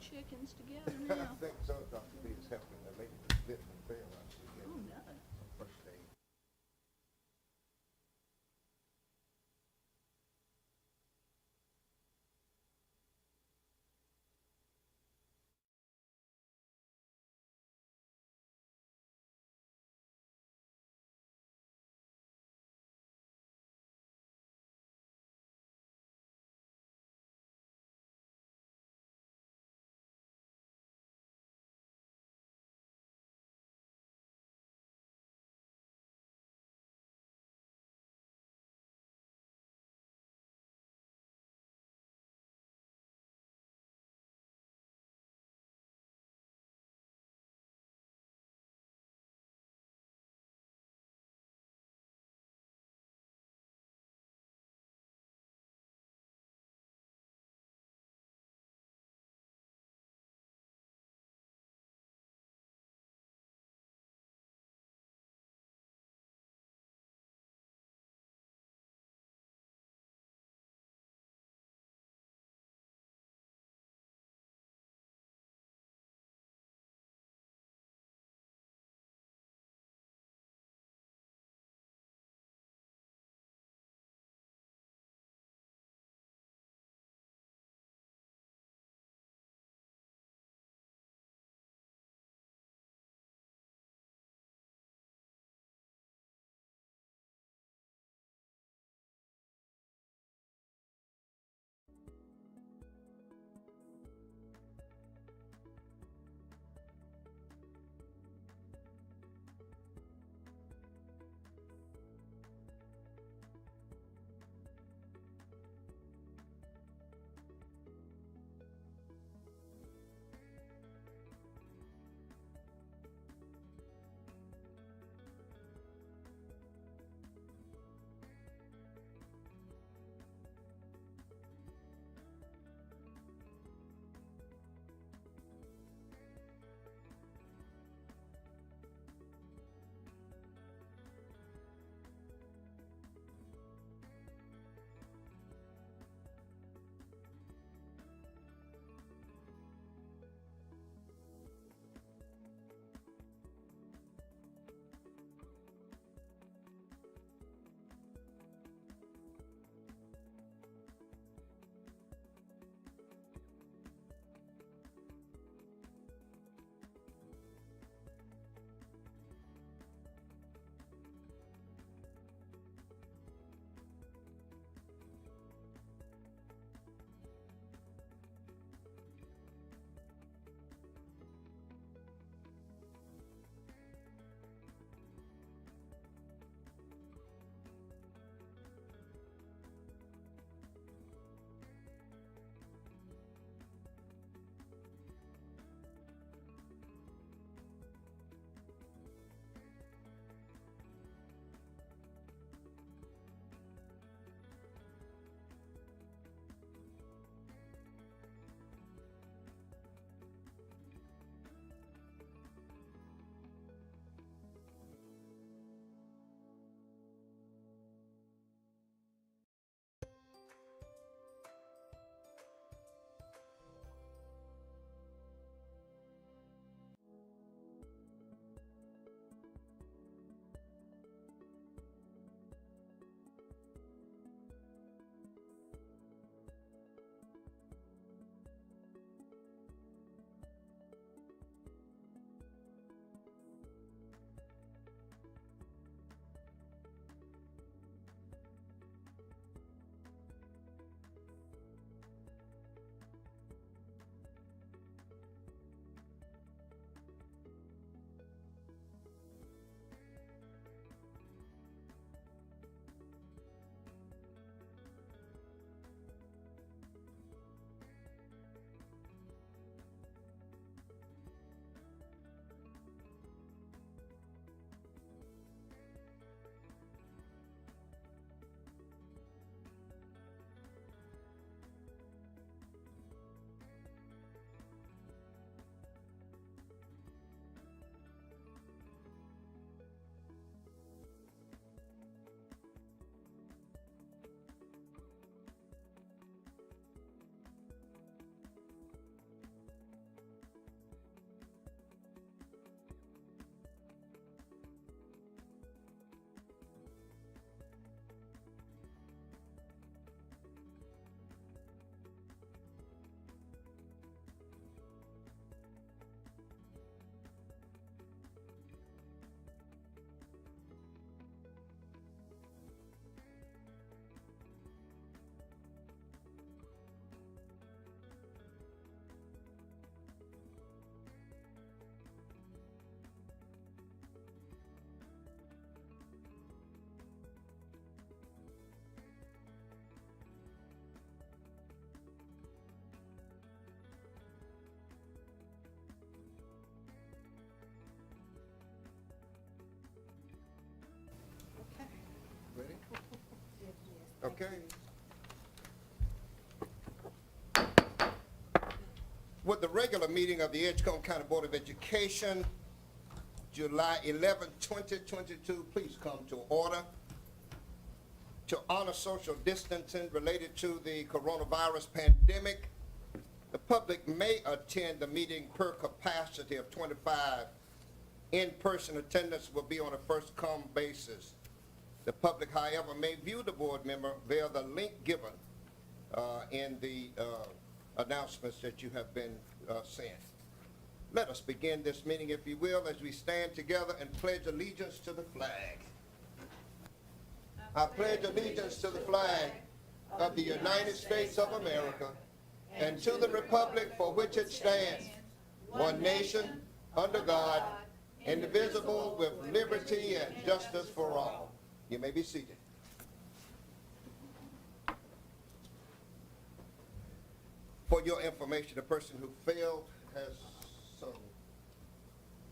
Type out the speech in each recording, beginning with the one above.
chickens together I now. think so, Dr. B is helping the lady that's bitten and fail. Oh, no. First aid. Okay. With the regular meeting of the Edgecombe County Board of Education, July 11, 2022, please come to order. To honor social distancing related to the coronavirus pandemic, the public may attend the meeting per capacity of 25. In-person attendance will be on a first-come basis. The public, however, may view the board member via the link given in the announcements that you have been sent. Let us begin this meeting, if you will, as we stand together and pledge allegiance to the flag. I pledge allegiance to the flag of the United States of America and to the republic for which it stands, one nation, under God, indivisible, with liberty and justice for all. You may be seated. For your information, the person who failed has some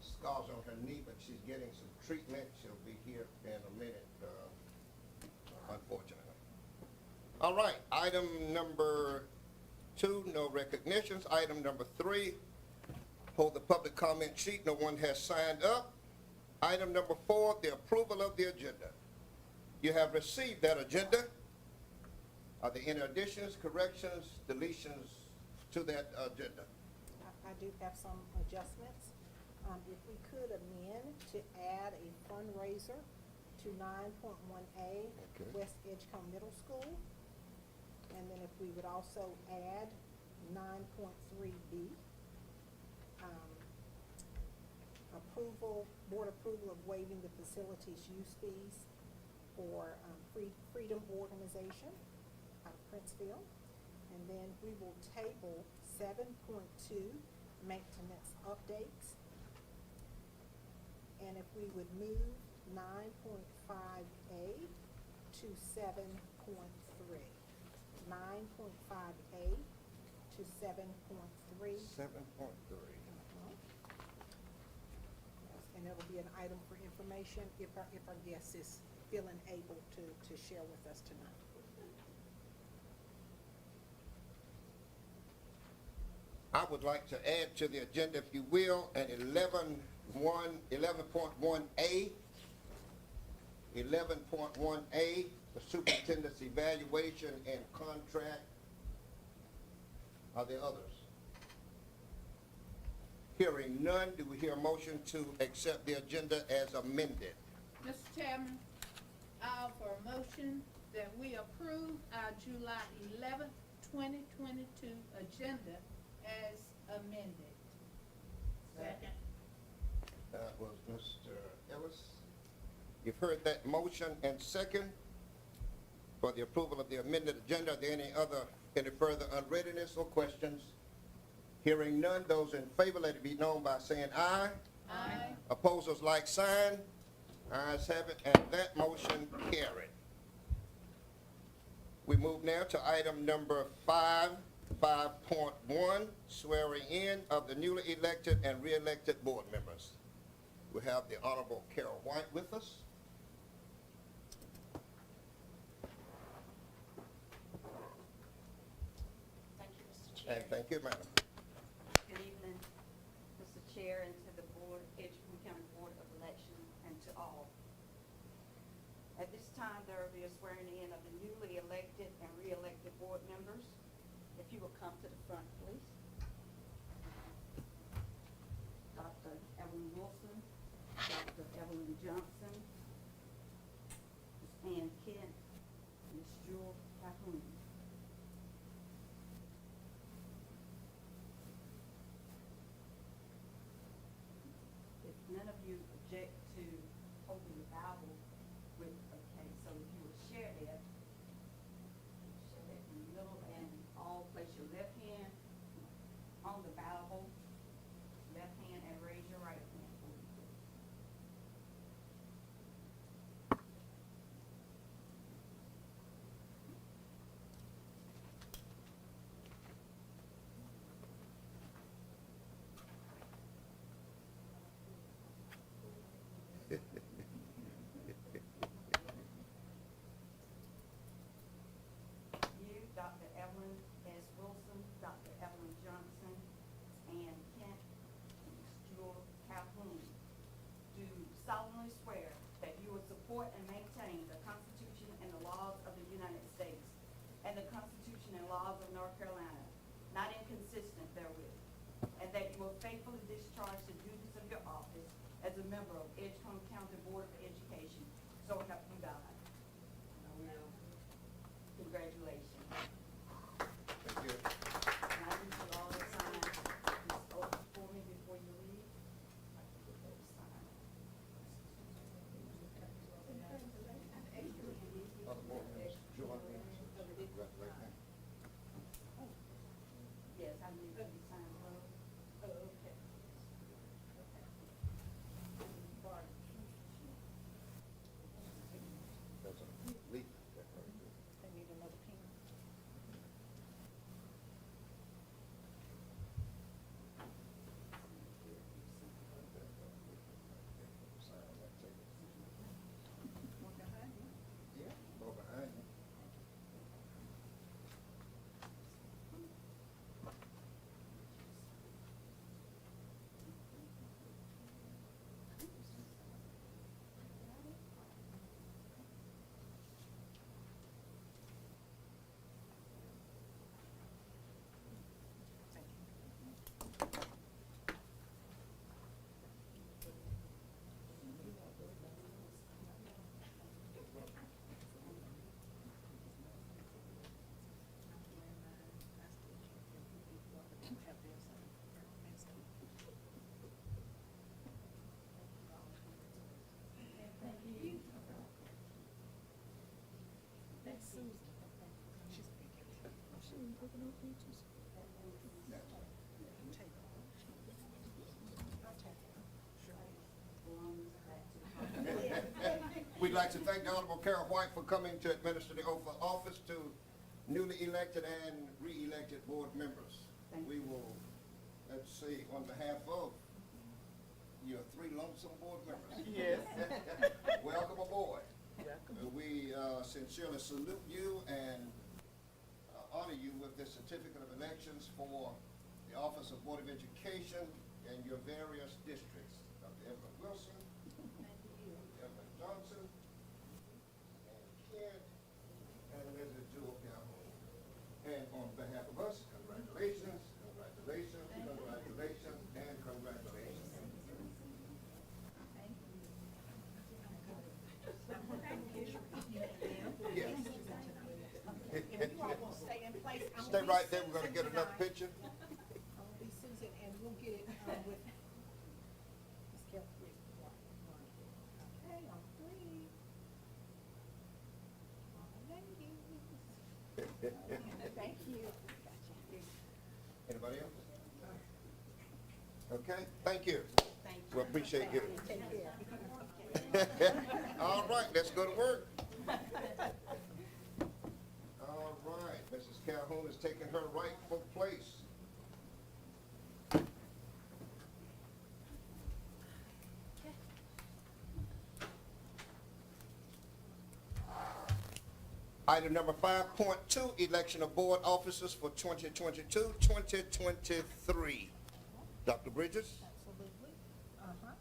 scars on her knee, but she's getting some treatment. She'll be here in a minute, unfortunately. All right, item number 2, no recognitions. Item number 3, hold the public comment sheet. No one has signed up. Item number 4, the approval of the agenda. You have received that agenda. Are there any additions, corrections, deletions to that agenda? I do have some adjustments. If we could amend to add a fundraiser to 9.1A, Okay. West Edgecombe Middle School. And then if we would also add 9.3B, board approval of waiving the facilities use fees for Freedom Organization out of Princeville. And then we will table 7.2, maintenance updates. And if we would move 9.5A to 7.3. 9.5A to 7.3. 7.3. And it'll be an item for information if our guest is feeling able to share with us tonight. I would like to add to the agenda, if you will, an 11.1A. 11.1A, the superintendent's evaluation and contract. Are there others? Hearing none, do we hear a motion to accept the agenda as amended? Mr. Chairman, I offer a motion that we approve our July 11th, 2022 agenda as amended. Second. That was Mr. Ellis. You've heard that motion and second for the approval of the amended agenda. Are there any further unreadiness or questions? Hearing none, those in favor, let it be known by saying aye. Aye. Opposers, like sign. Ayes have it, and that motion carried. We move now to item number 5.1, swearing in of the newly elected and re-elected board members. We have the Honorable Carol White with us. Thank you, Mr. Chair. And thank you, madam. Good evening, Mr. Chair, and to the Board, Edgecombe County Board of Election, and to all. At this time, there will be a swearing in of the newly elected and re-elected board members. If you will come to the front, please. Dr. Evelyn Wilson, Dr. Evelyn Johnson, Ms. Ann Kent, Ms. Jewel Calhoun. If none of you object to holding the Bible with, okay, so if you would share that in the middle, and all place your left hand on the Bible, left hand, and raise your right hand for me, please. solemnly swear that you will support and maintain the Constitution and the laws of the United States and the Constitution and laws of North Carolina, not inconsistent therewith, and that you will faithfully discharge the duties of your office as a member of Edgecombe County Board of Education. So help you God. Congratulations. Thank you. And I need you all to sign this oath for me before you leave. Sign. Other board members, join me. Congratulate me. Yes, I need you to sign both. Oh, okay. That's a leap. That's very good. They need another pen. Sign that table. One behind you. Yeah, go behind you. We'd like to thank the Honorable Carol White for coming to administer the oath of office to newly elected and re-elected board members. Thank We will, let's see, on behalf of your three lonesome board members. Yes. Welcome aboard. We sincerely salute you and honor you with this certificate of elections for the Office of Board of Education and your various districts. Dr. Evelyn Wilson, Evelyn Johnson, and Kent, and Mrs. Jewel Calhoun. And on behalf of us, congratulations, congratulations, congratulations, and congratulations. Yes. If you all will stay in place. I'm Stay gonna be right there, we're gonna Susan get another tonight. picture. I'm gonna be Susan, and we'll get it, with Ms. Carol. Okay, on three. Ladies. Thank you. Anybody else? Okay, thank you. Thank you. We appreciate you. Take care. All right, let's go to work. All right, Mrs. Calhoun is taking her rightful place. Item number 5.2, election of board officers for 2022-2023. Dr. Bridges? Absolutely.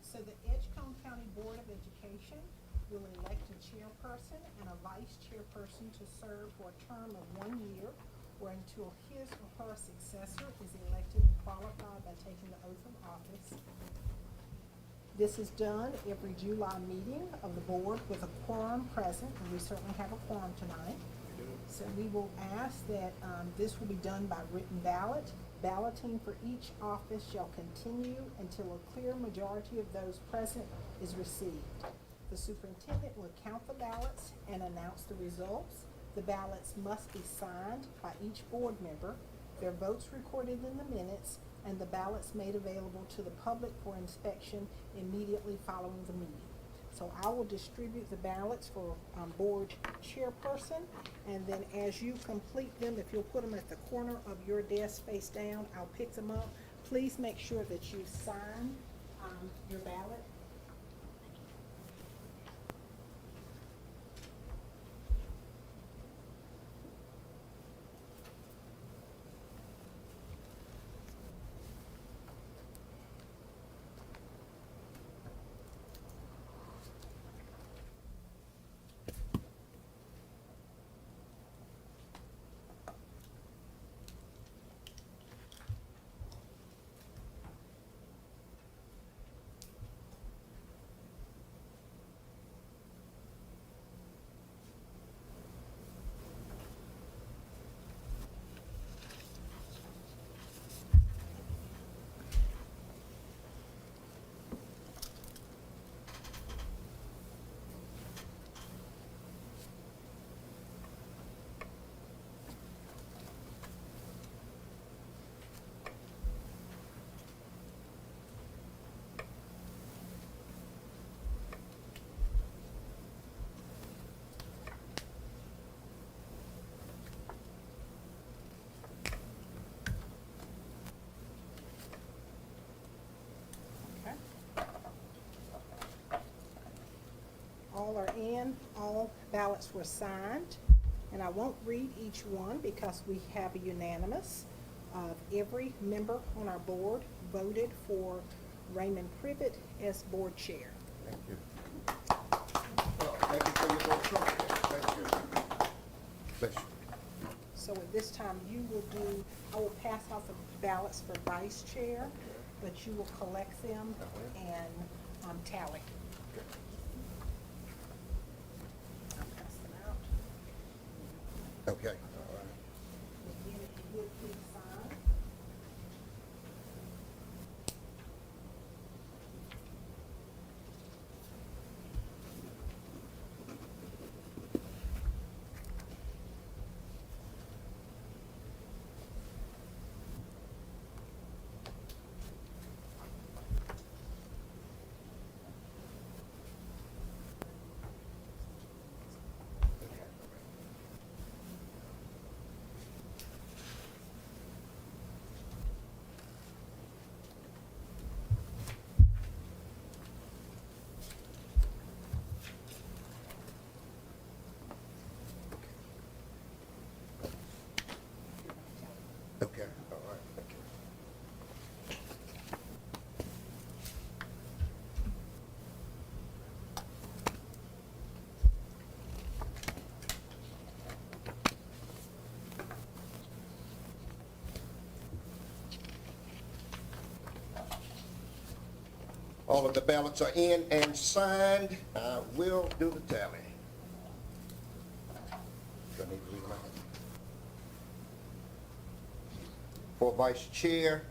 So the Edgecombe County Board of Education will elect a chairperson and a vice chairperson to serve for a term of 1 year or until his or her successor is elected and qualified by taking the oath of office. This is done every July meeting of the board with a quorum present, and we certainly have a quorum tonight. So we will ask that this will be done by written ballot. Balloting for each office shall continue until a clear majority of those present is received. The superintendent will count the ballots and announce the results. The ballots must be signed by each board member, their votes recorded in the minutes, and the ballots made available to the public for inspection immediately following the meeting. So I will distribute the ballots for board chairperson, and then as you complete them, if you'll put them at the corner of your desk face down, I'll pick them up. Please make sure that you sign your ballot. All are in, all ballots were signed, and I won't read each one because we have a unanimous of every member on our board voted for Raymond Privet as board chair. Thank you. Well, thank you for your vote. Thank you. Bless you. So at this time, I will pass out the ballots for vice chair, but you will collect them and tally. I'll pass them out. Okay. Again, if you would please sign. Okay, all right, thank you. All of the ballots are in and signed. I will do the tally. Do I need to read them out? For vice chair,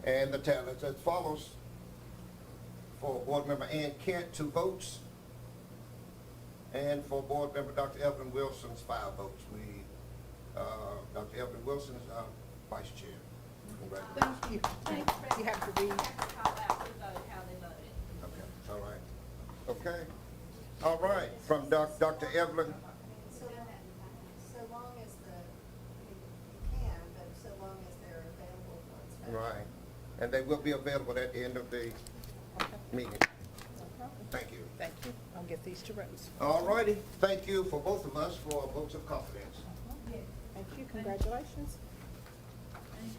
and the tally is as follows. For Board Member Ann Kent, 2 votes. And for Board Member Dr. Evelyn Wilson's 5 votes. Dr. Evelyn Wilson is our vice chair. Congratulations. Thank you. You have to read. Call out who voted, how they voted. Okay, all right. Okay. All right, from Dr. Evelyn. So long as you can, but so long as they're available for inspection. Right. And they will be available at the end of the meeting. No problem. Thank you. Thank you. I'll get these to Rose. All righty. Thank you for both of us for votes of confidence. Thank you. Congratulations.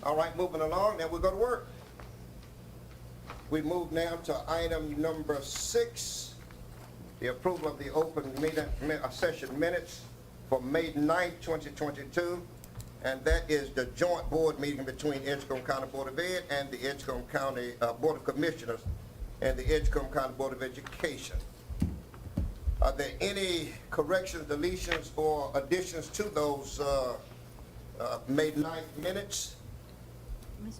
All right, moving along, now we'll go to work. We move now to item number 6, the approval of the open session minutes for May 9th, 2022. And that is the joint board meeting between Edgecombe County Board of Ed and the Edgecombe County Board of Commissioners and the Edgecombe County Board of Education. Are there any corrections, deletions, or additions to those May 9th minutes?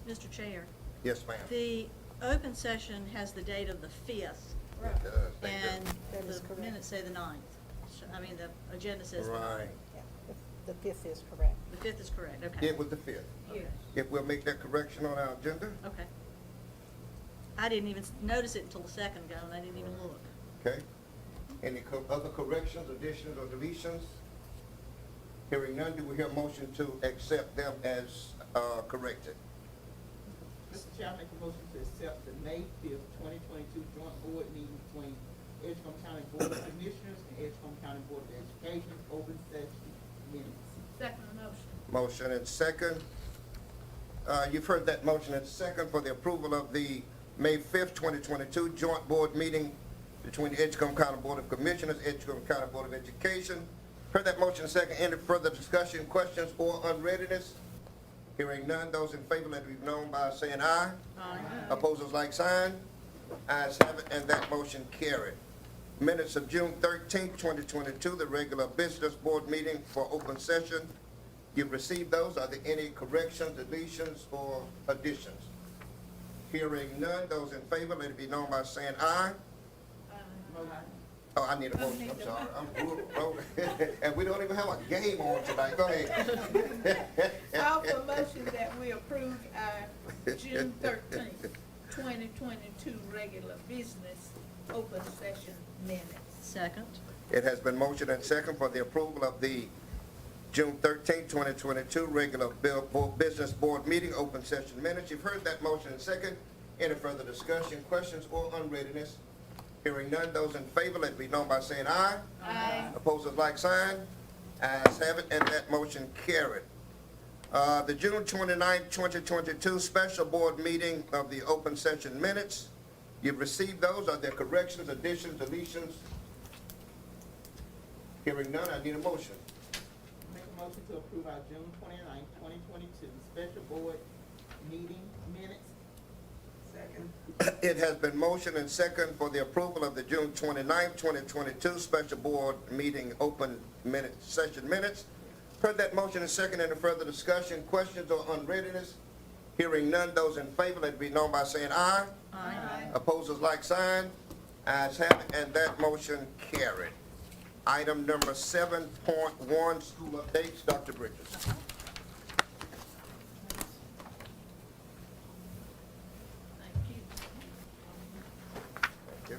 Mr. Chair, Yes, ma'am. the open session has the date of the 5th, It does. Thank you. and That is the correct. minutes say the 9th. So, I mean, the agenda says the 9th. Right. Yeah, the 5th is correct. The 5th is correct, okay. It was the 5th. Okay. If we'll make that correction on our agenda, Okay. I didn't even notice it until a second ago, and I didn't even look. okay? Any other corrections, additions, or deletions? Hearing none, do we hear a motion to accept them as corrected? Mr. Chair, I make a motion to accept the May 5th, 2022 joint board meeting between Edgecombe County Board of Commissioners and Edgecombe County Board of Education, open session minutes. Second motion. Motion and second. You've heard that motion and second for the approval of the May 5th, 2022 joint board meeting between the Edgecombe County Board of Commissioners, Edgecombe County Board of Education. Heard that motion and second. Any further discussion, questions, or unreadiness? Hearing none, those in favor, let it be known by saying aye. Aye. Opposers, like sign. Ayes have it, and that motion carried. Minutes of June 13th, 2022, the regular business board meeting for open session. You've received those. Are there any corrections, deletions, or additions? Hearing none, those in favor, let it be known by saying aye. Oh, I need a motion, I'm sorry. I'm rolling. And we don't even have a game on tonight. Go ahead. Call for motion that we approve our June 13th, 2022 regular business open session minutes. Second. It has been motioned and second for the approval of the June 13th, 2022 regular business board meeting open session minutes. You've heard that motion and second. Any further discussion, questions, or unreadiness? Hearing none, those in favor, let it be known by saying aye. Aye. Opposers, like sign. Ayes have it, and that motion carried. The June 29th, 2022 special board meeting of the open session minutes. You've received those. Are there corrections, additions, deletions? Hearing none, I need a motion. Make a motion to approve our June 29th, 2022 special board meeting minutes. Second. It has been motioned and second for the approval of the June 29th, 2022 special board meeting open session minutes. Heard that motion and second. Any further discussion, questions, or unreadiness? Hearing none, those in favor, let it be known by saying aye. Aye. Opposers, like sign. Ayes have it, and that motion carried. Item number 7.1, school updates. Dr. Bridges. Thank you. Thank you.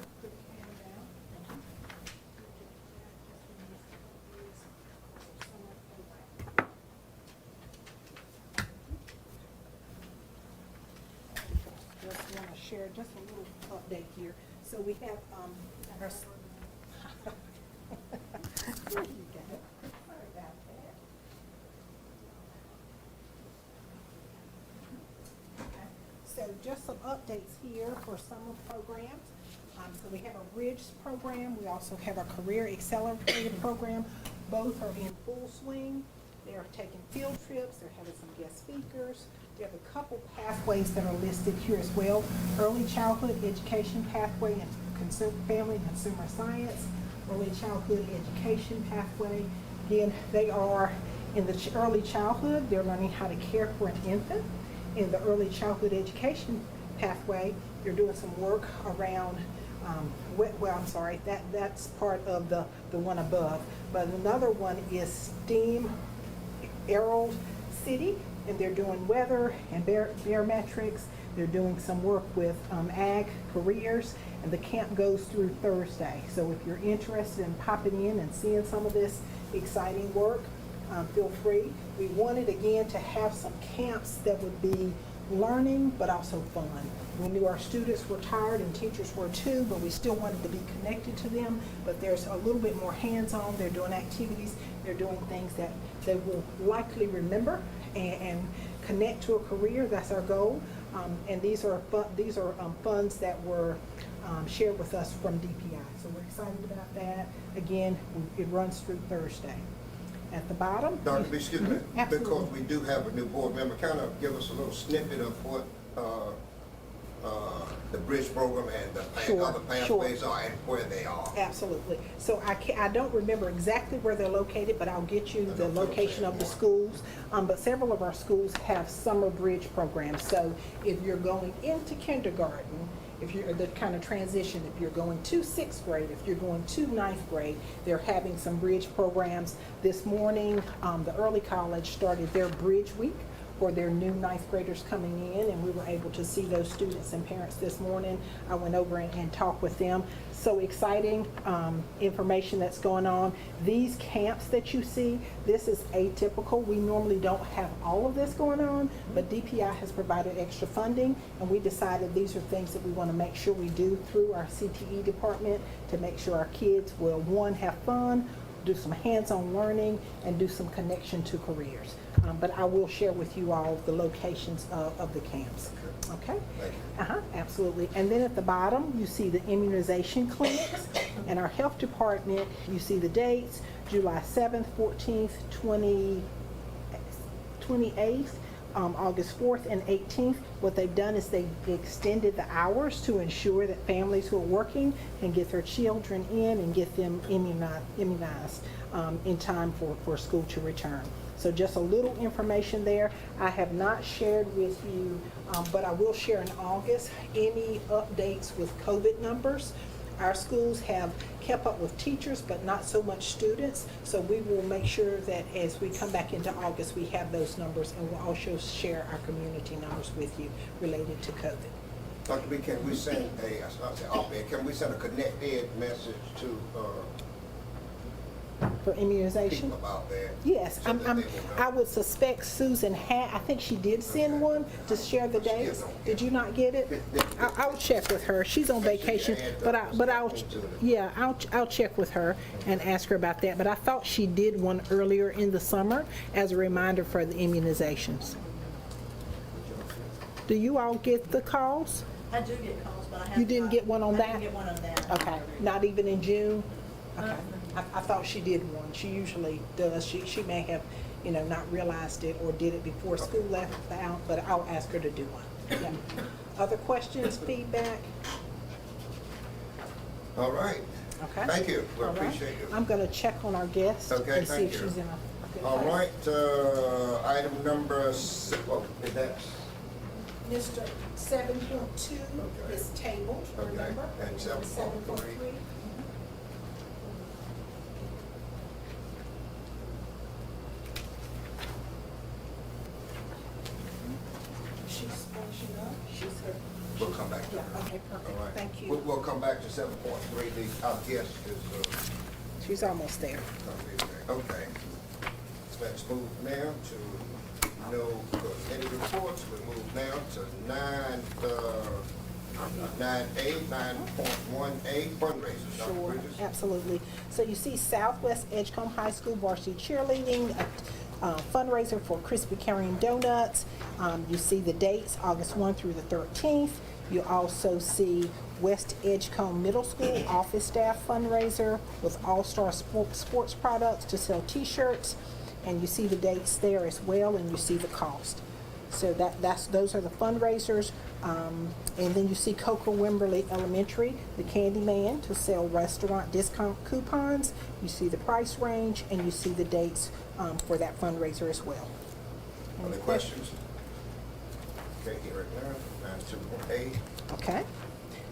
Just want to share just a little update here. So we have, our. There you go. Sorry about that. Okay. So just some updates here for summer programs. So we have a Bridge program. We also have a Career Accelerator program. Both are in full swing. They are taking field trips. They're having some guest speakers. We have a couple pathways that are listed here as well. Early childhood education pathway and family and consumer science. Early childhood education pathway. Again, they are in the early childhood. They're learning how to care for an infant. In the early childhood education pathway, they're doing some work around that's part of the one above. But another one is STEAM Herald City, and they're doing weather and barometrics. They're doing some work with ag careers, and the camp goes through Thursday. So if you're interested in popping in and seeing some of this exciting work, feel free. We wanted again to have some camps that would be learning but also fun. We knew our students were tired and teachers were too, but we still wanted to be connected to them. But there's a little bit more hands-on. They're doing activities. They're doing things that they will likely remember and connect to a career. That's our goal. And these are funds that were shared with us from DPI. So we're excited about that. Again, it runs through Thursday. At the bottom. Dr. B, excuse me, Absolutely. because we do have a new board member, kind of give us a little snippet of what the Bridge program and the other pathways are and where they are. Absolutely. So I don't remember exactly where they're located, but I'll get you the location of the schools. But several of our schools have summer Bridge programs. So if you're going into kindergarten, if you're the kind of transition, if you're going to 6th grade, if you're going to 9th grade, they're having some Bridge programs. This morning, the early college started their Bridge week for their new 9th graders coming in, and we were able to see those students and parents this morning. I went over and talked with them. So exciting information that's going on. These camps that you see, this is atypical. We normally don't have all of this going on, but DPI has provided extra funding, and we decided these are things that we want to make sure we do through our CTE department to make sure our kids will, one, have fun, do some hands-on learning, and do some connection to careers. But I will share with you all the locations of the camps. Okay? Thank you. Absolutely. And then at the bottom, you see the immunization clinics. And our health department, you see the dates, July 7th, 14th, 28th, August 4th and 18th. What they've done is they've extended the hours to ensure that families who are working can get their children in and get them immunized in time for school to return. So just a little information there. I have not shared with you, but I will share in August any updates with COVID numbers. our schools have kept up with teachers, but not so much students. So we will make sure that as we come back into August, we have those numbers, and we'll also share our community numbers with you related to COVID. Dr. B, can we send can we send a Connect Ed message to, For immunization? people about that? Yes, so that they will know? I would suspect Susan had, I think she did send one to share the days. Did you not get it? I'll check with her. She's on vacation, but I'll check with her and ask her about that. But I thought she did one earlier in the summer as a reminder for the immunizations. Do you all get the calls? I do get calls, but I have. You didn't get one on I that? didn't get one on that. Okay, not even in June? Okay. I thought she did one. She usually does. She may have, not realized it or did it before school left out, but I'll ask her to do one. Yeah. Other questions, feedback? All right. Okay. Thank you. We All right. appreciate you. I'm gonna check on our guest Okay, and see thank if you. she's in a good All place. right, item number is that? Mr. 7.2 Okay. is tabled, Okay. remember? And 7.3. She's finishing up. She's her. We'll come back to Yeah, her. okay, All perfect. right. Thank you. We'll come back to 7.3. Our guest is, She's almost there. gonna be there. Okay. Let's move now to no committee reports. We move now to 9.1A fundraisers. Dr. Sure, Bridges? absolutely. So you see Southwest Edgecombe High School varsity cheerleading, a fundraiser for Krispy Kreme donuts. You see the dates, August 1 through the 13th. You also see West Edgecombe Middle School office staff fundraiser with All-Star Sports products to sell T-shirts. And you see the dates there as well, and you see the cost. So those are the fundraisers. And then you see Coker Wimberley Elementary, the Candyman, to sell restaurant discount coupons. You see the price range, and you see the dates for that fundraiser as well. Any questions? Okay, here it now, 9.2A. Okay.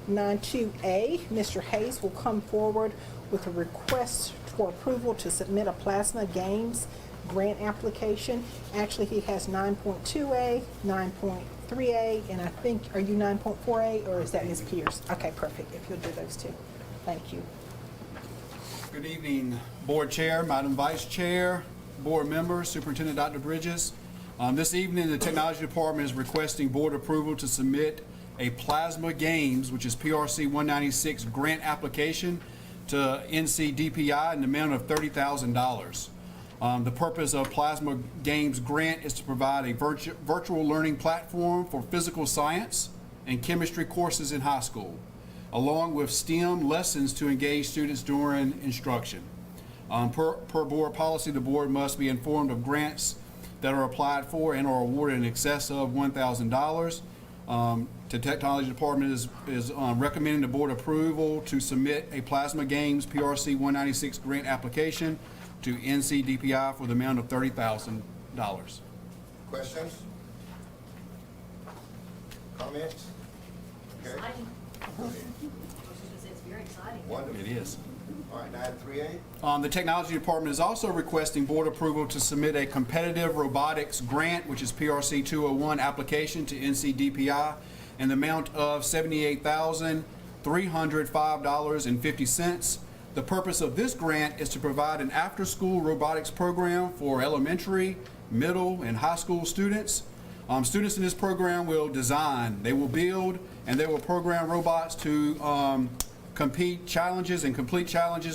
9.2A, Mr. Hayes will come forward with a request for approval to submit a Plasma Games grant application. Actually, he has 9.2A, 9.3A, and I think, are you 9.4A, or is that Ms. Pierce? Okay, perfect, if you'll do those two. Thank you. Good evening, Board Chair, Madam Vice Chair, Board Members, Superintendent Dr. Bridges. This evening, the Technology Department is requesting Board approval to submit a Plasma Games, which is PRC 196 grant application to NCDPI in the amount of $30,000. The purpose of Plasma Games grant is to provide a virtual learning platform for physical science and chemistry courses in high school, along with STEM lessons to engage students during instruction. Per board policy, the board must be informed of grants that are applied for and are awarded in excess of $1,000. The Technology Department is recommending the board approval to submit a Plasma Games PRC 196 grant application to NCDPI for the amount of $30,000. Questions? Comments? Okay. Exciting. I was just gonna say, it's very exciting. Wonderful. It is. All right, 9.3A. The Technology Department is also requesting board approval to submit a competitive robotics grant, which is PRC 201 application to NCDPI in the amount of $78,305.50. The purpose of this grant is to provide an after-school robotics program for elementary, middle, and high school students. Students in this program will design, they will build, and they will program robots to complete challenges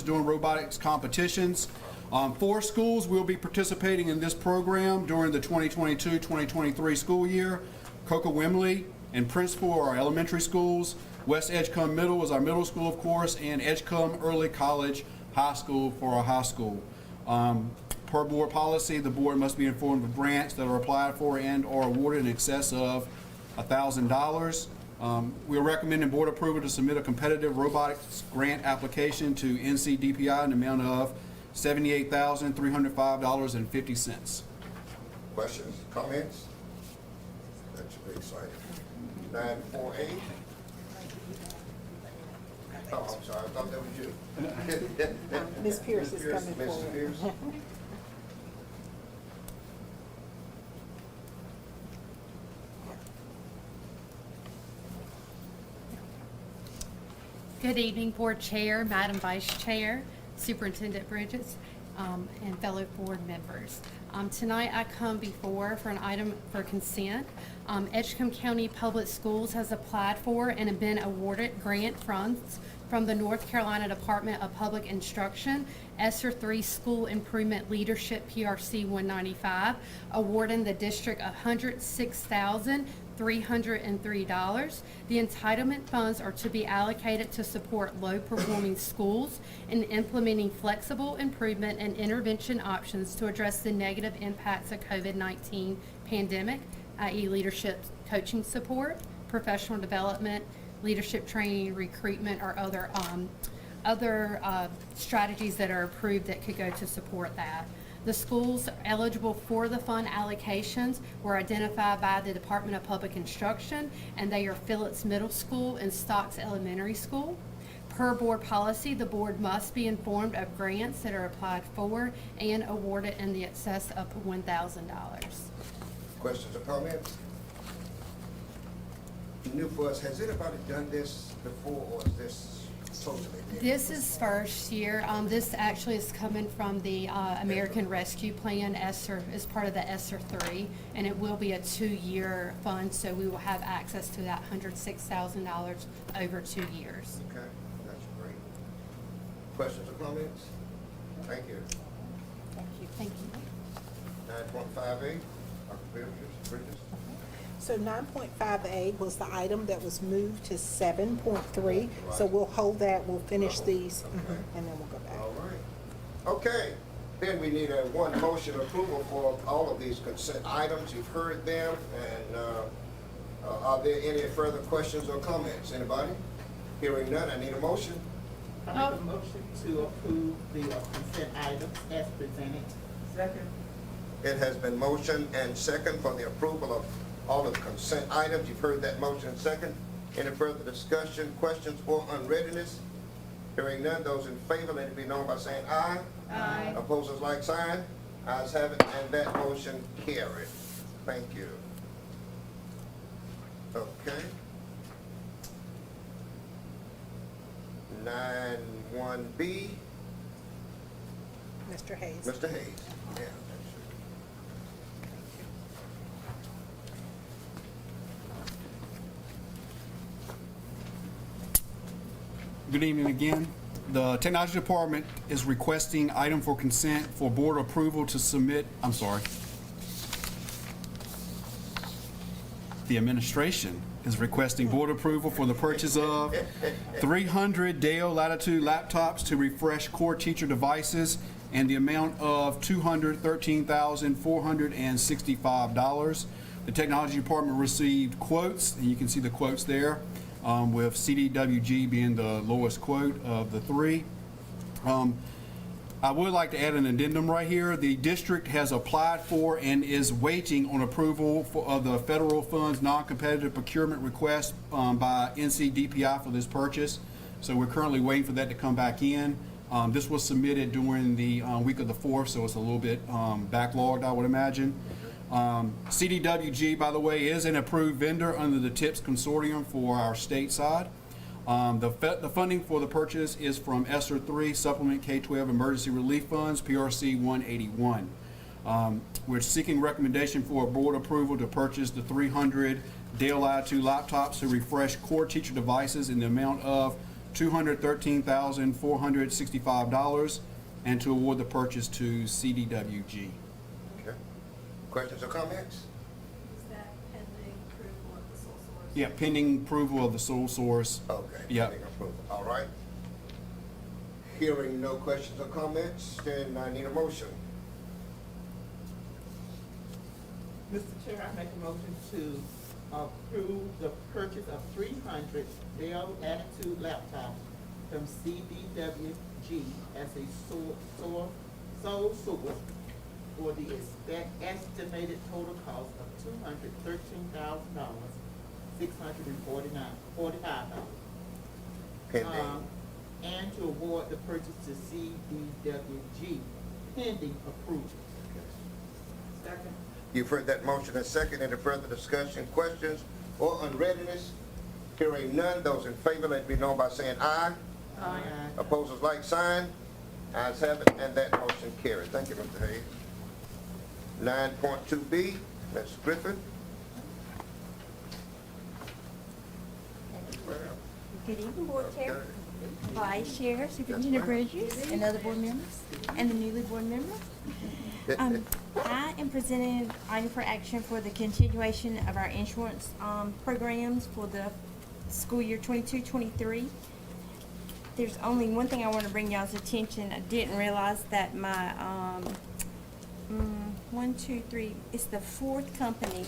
during robotics competitions. 4 schools will be participating in this program during the 2022-2023 school year. Coker Wimberley and Princeville are our elementary schools. West Edgecombe Middle is our middle school, of course, and Edgecombe Early College High School for our high school. Per board policy, the board must be informed of grants that are applied for and are awarded in excess of $1,000. We are recommending board approval to submit a competitive robotics grant application to NCDPI in the amount of $78,305.50. Questions, comments? That should be exciting. 9.4A. Oh, I'm sorry, I thought that was you. Ms. Pierce is coming Mrs. forward. Pierce. Good evening, Board Chair, Madam Vice Chair, Superintendent Bridges, and fellow board members. Tonight I come before for an item for consent. Edgecombe County Public Schools has applied for and have been awarded grant funds from the North Carolina Department of Public Instruction, ESSER 3 School Improvement Leadership PRC 195, awarding the district $106,303. The entitlement funds are to be allocated to support low-performing schools in implementing flexible improvement and intervention options to address the negative impacts of COVID-19 pandemic, i.e. leadership coaching support, professional development, leadership training, recruitment, or other strategies that are approved that could go to support that. The schools eligible for the fund allocations were identified by the Department of Public Instruction, and they are Phillips Middle School and Stocks Elementary School. Per board policy, the board must be informed of grants that are applied for and awarded in the excess of $1,000. Questions or comments? New for us, has anybody done this before, or is this totally new? This is first year. This actually is coming from the American Rescue Plan. ESSER is part of the ESSER 3, and it will be a 2-year fund, so we will have access to that $106,000 over 2 years. Okay, that's great. Questions or comments? Thank you. Thank you. Thank you. 9.58, Dr. Bridges. So 9.5A was the item that was moved to 7.3. So we'll hold that, we'll finish these, and then we'll go back. All right. Okay, then we need a one motion approval for all of these consent items. You've heard them, and are there any further questions or comments? Anybody? Hearing none, I need a motion. I make a motion to approve the consent items as presented. Second. It has been motion and second for the approval of all of the consent items. You've heard that motion and second. Any further discussion, questions, or unreadiness? Hearing none, those in favor, let it be known by saying aye. Aye. Opposers, like sign. Ayes have it, and that motion carried. Thank you. Okay. 9.1B, Mr. Hayes. Mr. Hayes. Yeah. Good evening again. The Technology Department is requesting item for consent for board approval to submit, the administration is requesting board approval for the purchase of 300 Dell Latitude laptops to refresh core teacher devices and the amount of $213,465. The Technology Department received quotes, and you can see the quotes there, with CDWG being the lowest quote of the three. I would like to add an addendum right here. The district has applied for and is waiting on approval of the federal funds non-competitive procurement request by NCDPI for this purchase. So we're currently waiting for that to come back in. This was submitted during the week of the 4th, so it's a little bit backlogged, I would imagine. CDWG, by the way, is an approved vendor under the TIPS consortium for our state side. The funding for the purchase is from ESSER 3 Supplement K-12 Emergency Relief Funds, PRC 181. We're seeking recommendation for board approval to purchase the 300 Dell Latitude laptops to refresh core teacher devices in the amount of $213,465 and to award the purchase to CDWG. Okay. Questions or comments? Is that pending approval of the sole source? Yeah, pending approval of the sole source. Okay. Yeah. Pending approval. All right. Hearing no questions or comments, then I need a motion. Mr. Chair, I make a motion to approve the purchase of 300 Dell Latitude laptops from CDWG as a sole source for the estimated total cost of $213,645. Pending. and to award the purchase to CDWG pending approval. Second. You've heard that motion and second. Any further discussion, questions, or unreadiness? Hearing none, those in favor, let it be known by saying aye. Aye. Opposers, like sign. Ayes have it, and that motion carries. Thank you, Mr. Hayes. 9.2B, Ms. Griffin. Good evening, Board Chair, Vice Chair, Superintendent Bridges, and other board members, and the newly board members. I am presenting an item for action for the continuation of our insurance programs for the school year 22-23. There's only one thing I want to bring y'all's attention. I didn't realize that my, 1, 2, 3, it's the fourth company.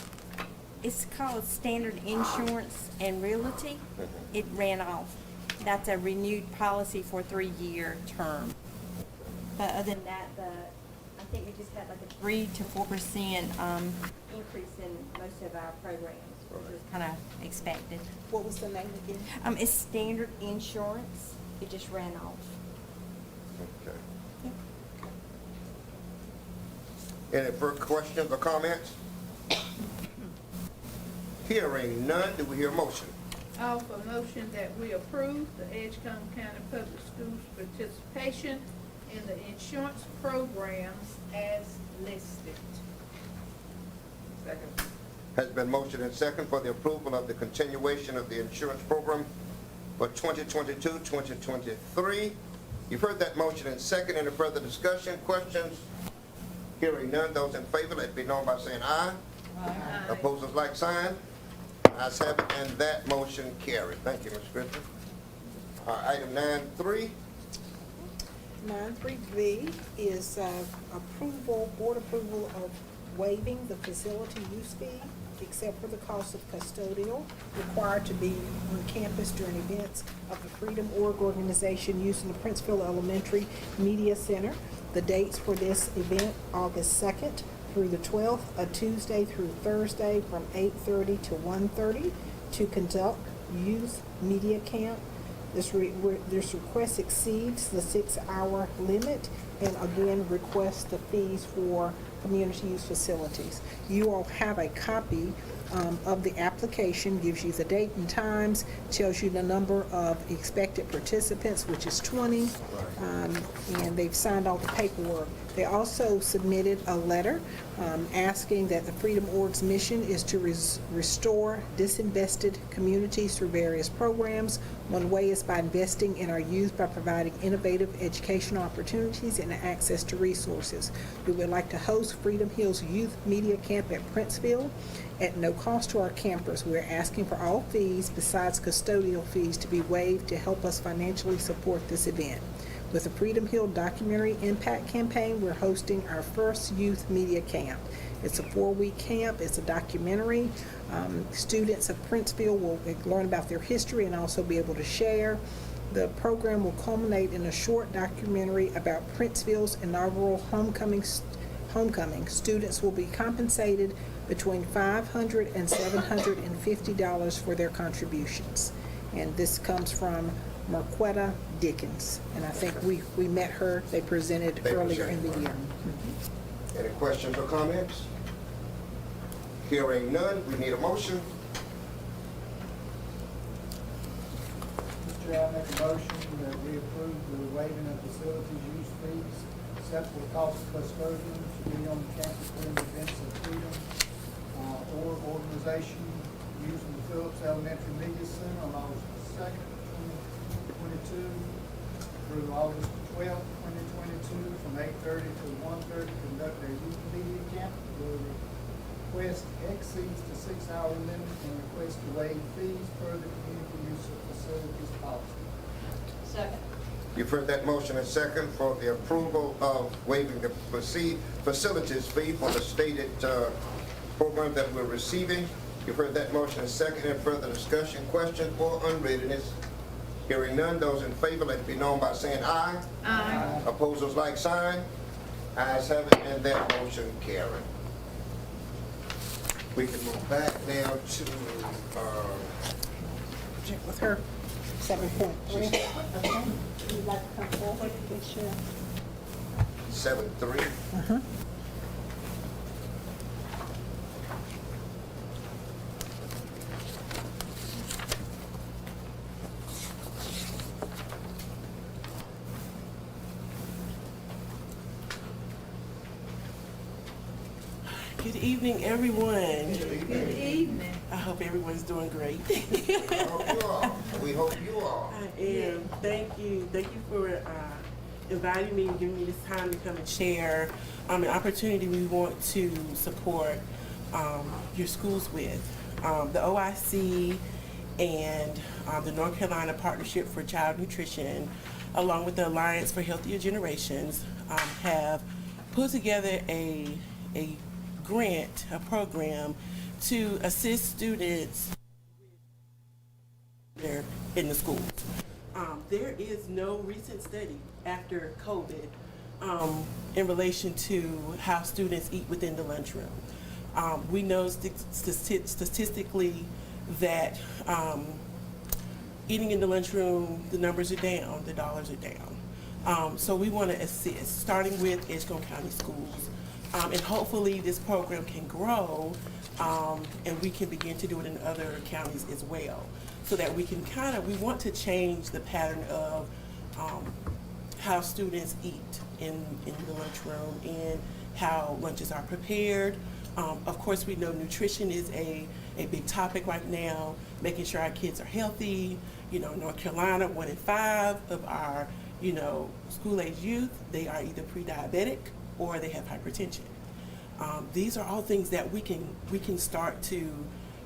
It's called Standard Insurance and Realty. It ran off. That's a renewed policy for a 3-year term. But other than that, I think we just had like a 3 to 4% increase in most of our programs, which was kind of expected. What was the name again? It's Standard Insurance. It just ran off. Okay. Any further questions or comments? Hearing none, do we hear a motion? Offer a motion that we approve the Edgecombe County Public Schools participation in the insurance programs as listed. Second. Has been motioned and second for the approval of the continuation of the insurance program for 2022-2023. You've heard that motion and second. Any further discussion, questions? Hearing none, those in favor, let it be known by saying aye. Aye. Opposers, like sign. Ayes have it, and that motion carried. Thank you, Ms. Griffin. Item 9.3. 9.3B is board approval of waiving the facility use fee, except for the cost of custodial required to be on campus during events of the Freedom Org organization using the Princeville Elementary Media Center. The dates for this event, August 2nd through the 12th, a Tuesday through Thursday from 8:30 to 1:30 to conduct youth media camp. This request exceeds the 6-hour limit, and again requests the fees for community use facilities. You all have a copy of the application, gives you the date and times, tells you the number of expected participants, which is 20, and they've signed all the paperwork. They also submitted a letter asking that the Freedom Org's mission is to restore disinvested communities through various programs. One way is by investing in our youth by providing innovative educational opportunities and access to resources. We would like to host Freedom Hill's Youth Media Camp at Princeville at no cost to our campers. We're asking for all fees besides custodial fees to be waived to help us financially support this event. With the Freedom Hill Documentary Impact Campaign, we're hosting our first youth media camp. It's a 4-week camp. It's a documentary. Students of Princeville will learn about their history and also be able to share. The program will culminate in a short documentary about Princeville's inaugural homecoming. Students will be compensated between $500 and $750 for their contributions. And this comes from Marquetta Dickens, and I think we met her. They presented earlier in the year. Any questions or comments? Hearing none, we need a motion. Mr. Chair, I make a motion that we approve the waiving of facilities use fees, except for the cost of custodians to be on the campus during events of Freedom Org organization using the Phillips Elementary Media Center on August 2nd, 2022 through August 12th, 2022 from 8:30 to 1:30 to conduct a youth media camp. The request exceeds the 6-hour limit and request to waive fees per the community use of facilities policy. Second. You've heard that motion and second for the approval of waiving the facilities fee for the stated program that we're receiving. You've heard that motion and second. And further discussion, questions, or unreadiness? Hearing none, those in favor, let it be known by saying aye. Aye. Opposers, like sign. Ayes have it, and that motion carried. We can move back now to Check with her. 7.3. Okay. You'd like to come forward, please share? 7.3. Good evening, everyone. Good evening. I hope everyone's doing great. I hope you are. We hope you are. I am. Thank you. Thank you for inviting me and giving me this time to come and share an opportunity we want to support your schools with. The OIC and the North Carolina Partnership for Child Nutrition, along with the Alliance for Healthier Generations, have put together a grant, a program to assist students in the schools. There is no recent study after COVID in relation to how students eat within the lunchroom. We know statistically that eating in the lunchroom, the numbers are down, the dollars are down. So we want to assist, starting with Edgecombe County Schools. And hopefully this program can grow and we can begin to do it in other counties as well. So that we can we want to change the pattern of how students eat in the lunchroom and how lunches are prepared. Of course, we know nutrition is a big topic right now, making sure our kids are healthy. You know, North Carolina, 1 in 5 of our, school-age youth, they are either pre-diabetic or they have hypertension. These are all things that we can start to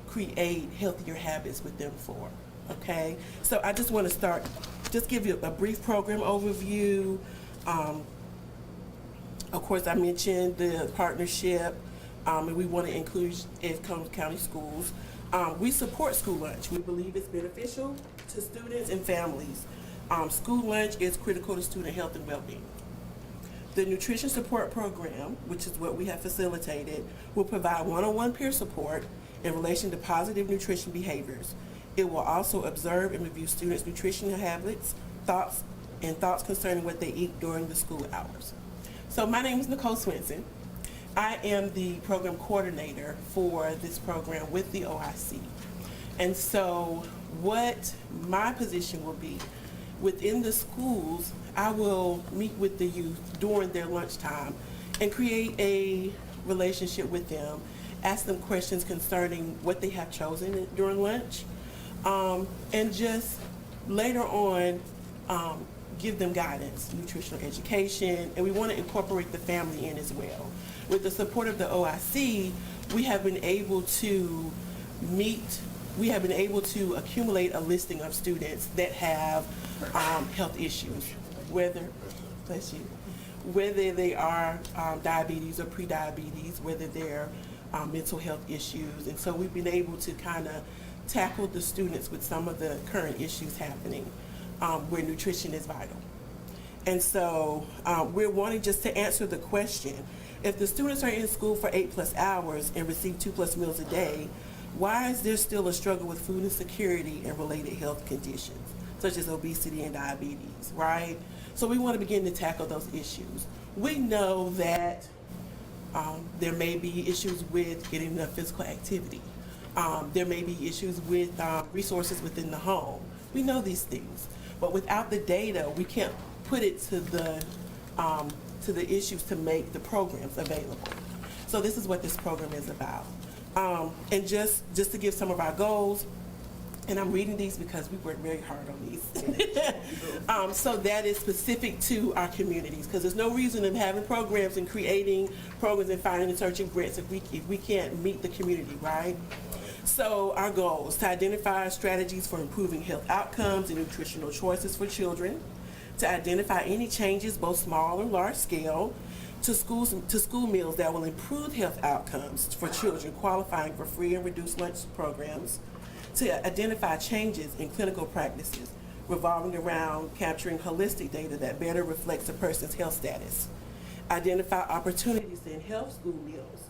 create healthier habits with them for, okay? So I just want to just give you a brief program overview. Of course, I mentioned the partnership, and we want to include Edgecombe County Schools. We support school lunch. We believe it's beneficial to students and families. School lunch is critical to student health and well-being. The Nutrition Support Program, which is what we have facilitated, will provide one-on-one peer support in relation to positive nutrition behaviors. It will also observe and review students' nutritional habits, thoughts concerning what they eat during the school hours. So my name is Nicole Swenson. I am the program coordinator for this program with the OIC. And so what my position will be, within the schools, I will meet with the youth during their lunchtime and create a relationship with them, ask them questions concerning what they have chosen during lunch, and just later on give them guidance, nutritional education, and we want to incorporate the family in as well. With the support of the OIC, we have been able to accumulate a listing of students that have health issues, whether they are diabetes or pre-diabetes, whether they're mental health issues. And so we've been able to kind of tackle the students with some of the current issues happening where nutrition is vital. And so we're wanting just to answer the question, if the students are in school for 8+ hours and receive 2+ meals a day, why is there still a struggle with food insecurity and related health conditions, such as obesity and diabetes, right? So we want to begin to tackle those issues. We know that there may be issues with getting enough physical activity. There may be issues with resources within the home. We know these things, but without the data, we can't put it to the issues to make the programs available. So this is what this program is about. And just to give some of our goals, and I'm reading these because we worked very hard on these. So that is specific to our communities, because there's no reason in having programs and creating programs and finding and searching grants if we can't meet the community, right? So our goals: to identify strategies for improving health outcomes and nutritional choices for children, to identify any changes, both small and large scale, to school meals that will improve health outcomes for children qualifying for free and reduced lunch programs, to identify changes in clinical practices revolving around capturing holistic data that better reflects a person's health status, identify opportunities to enhance school meals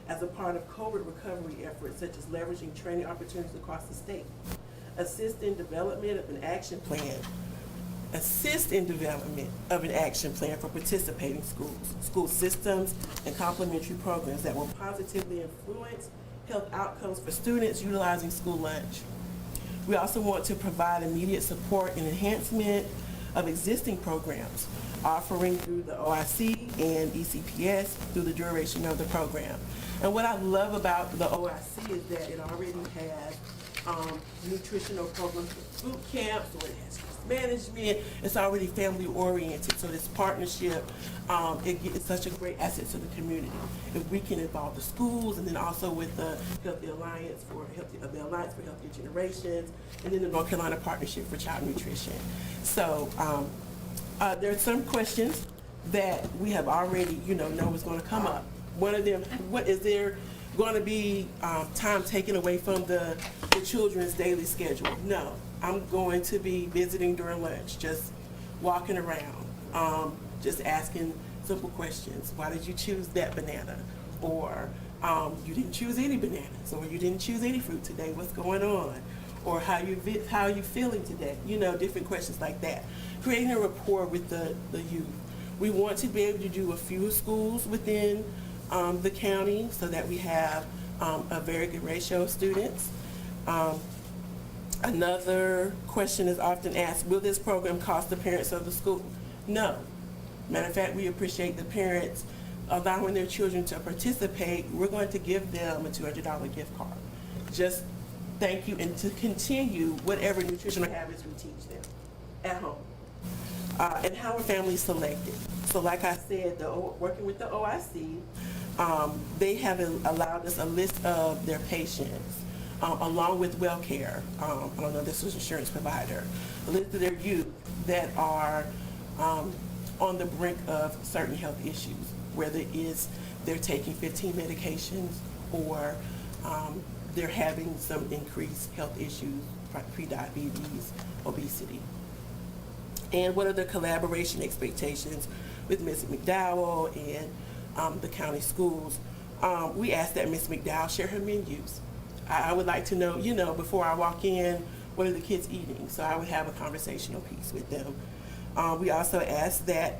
as a part of COVID recovery efforts, such as leveraging training opportunities across the state, assist in development of an action plan. Assist in development of an action plan for participating schools, school systems, and complementary programs that will positively influence health outcomes for students utilizing school lunch. We also want to provide immediate support and enhancement of existing programs, offering through the OIC and ECPS through the duration of the program. And what I love about the OIC is that it already has nutritional programs for boot camps, or it has management. It's already family oriented. So this partnership, it's such a great asset to the community. If we can involve the schools, and then also with the Healthy Alliance for Healthier Generations, and then the North Carolina Partnership for Child Nutrition. So there are some questions that we have already, know is going to come up. One of them, what is there going to be time taken away from the children's daily schedule? No. I'm going to be visiting during lunch, just walking around, just asking simple questions. Why did you choose that banana? Or you didn't choose any bananas, or you didn't choose any fruit today. What's going on? Or how are you feeling today? Different questions like that. Creating a rapport with the youth. We want to be able to do a few schools within the county so that we have a very good ratio of students. Another question is often asked, will this program cost the parents of the school? No. Matter of fact, we appreciate the parents allowing their children to participate. We're going to give them a $200 gift card. Just thank you, and to continue whatever nutritional habits we teach them at home. And how are families selected? So like I said, working with the OIC, they have allowed us a list of their patients, along with WellCare, I don't know if this was insurance provider, a list of their youth that are on the brink of certain health issues, whether it's they're taking 15 medications or they're having some increased health issues, pre-diabetes, obesity. And what are the collaboration expectations with Ms. McDowell and the county schools? We asked that Ms. McDowell share her menus. I would like to know, before I walk in, what are the kids eating? So I would have a conversational piece with them. We also asked that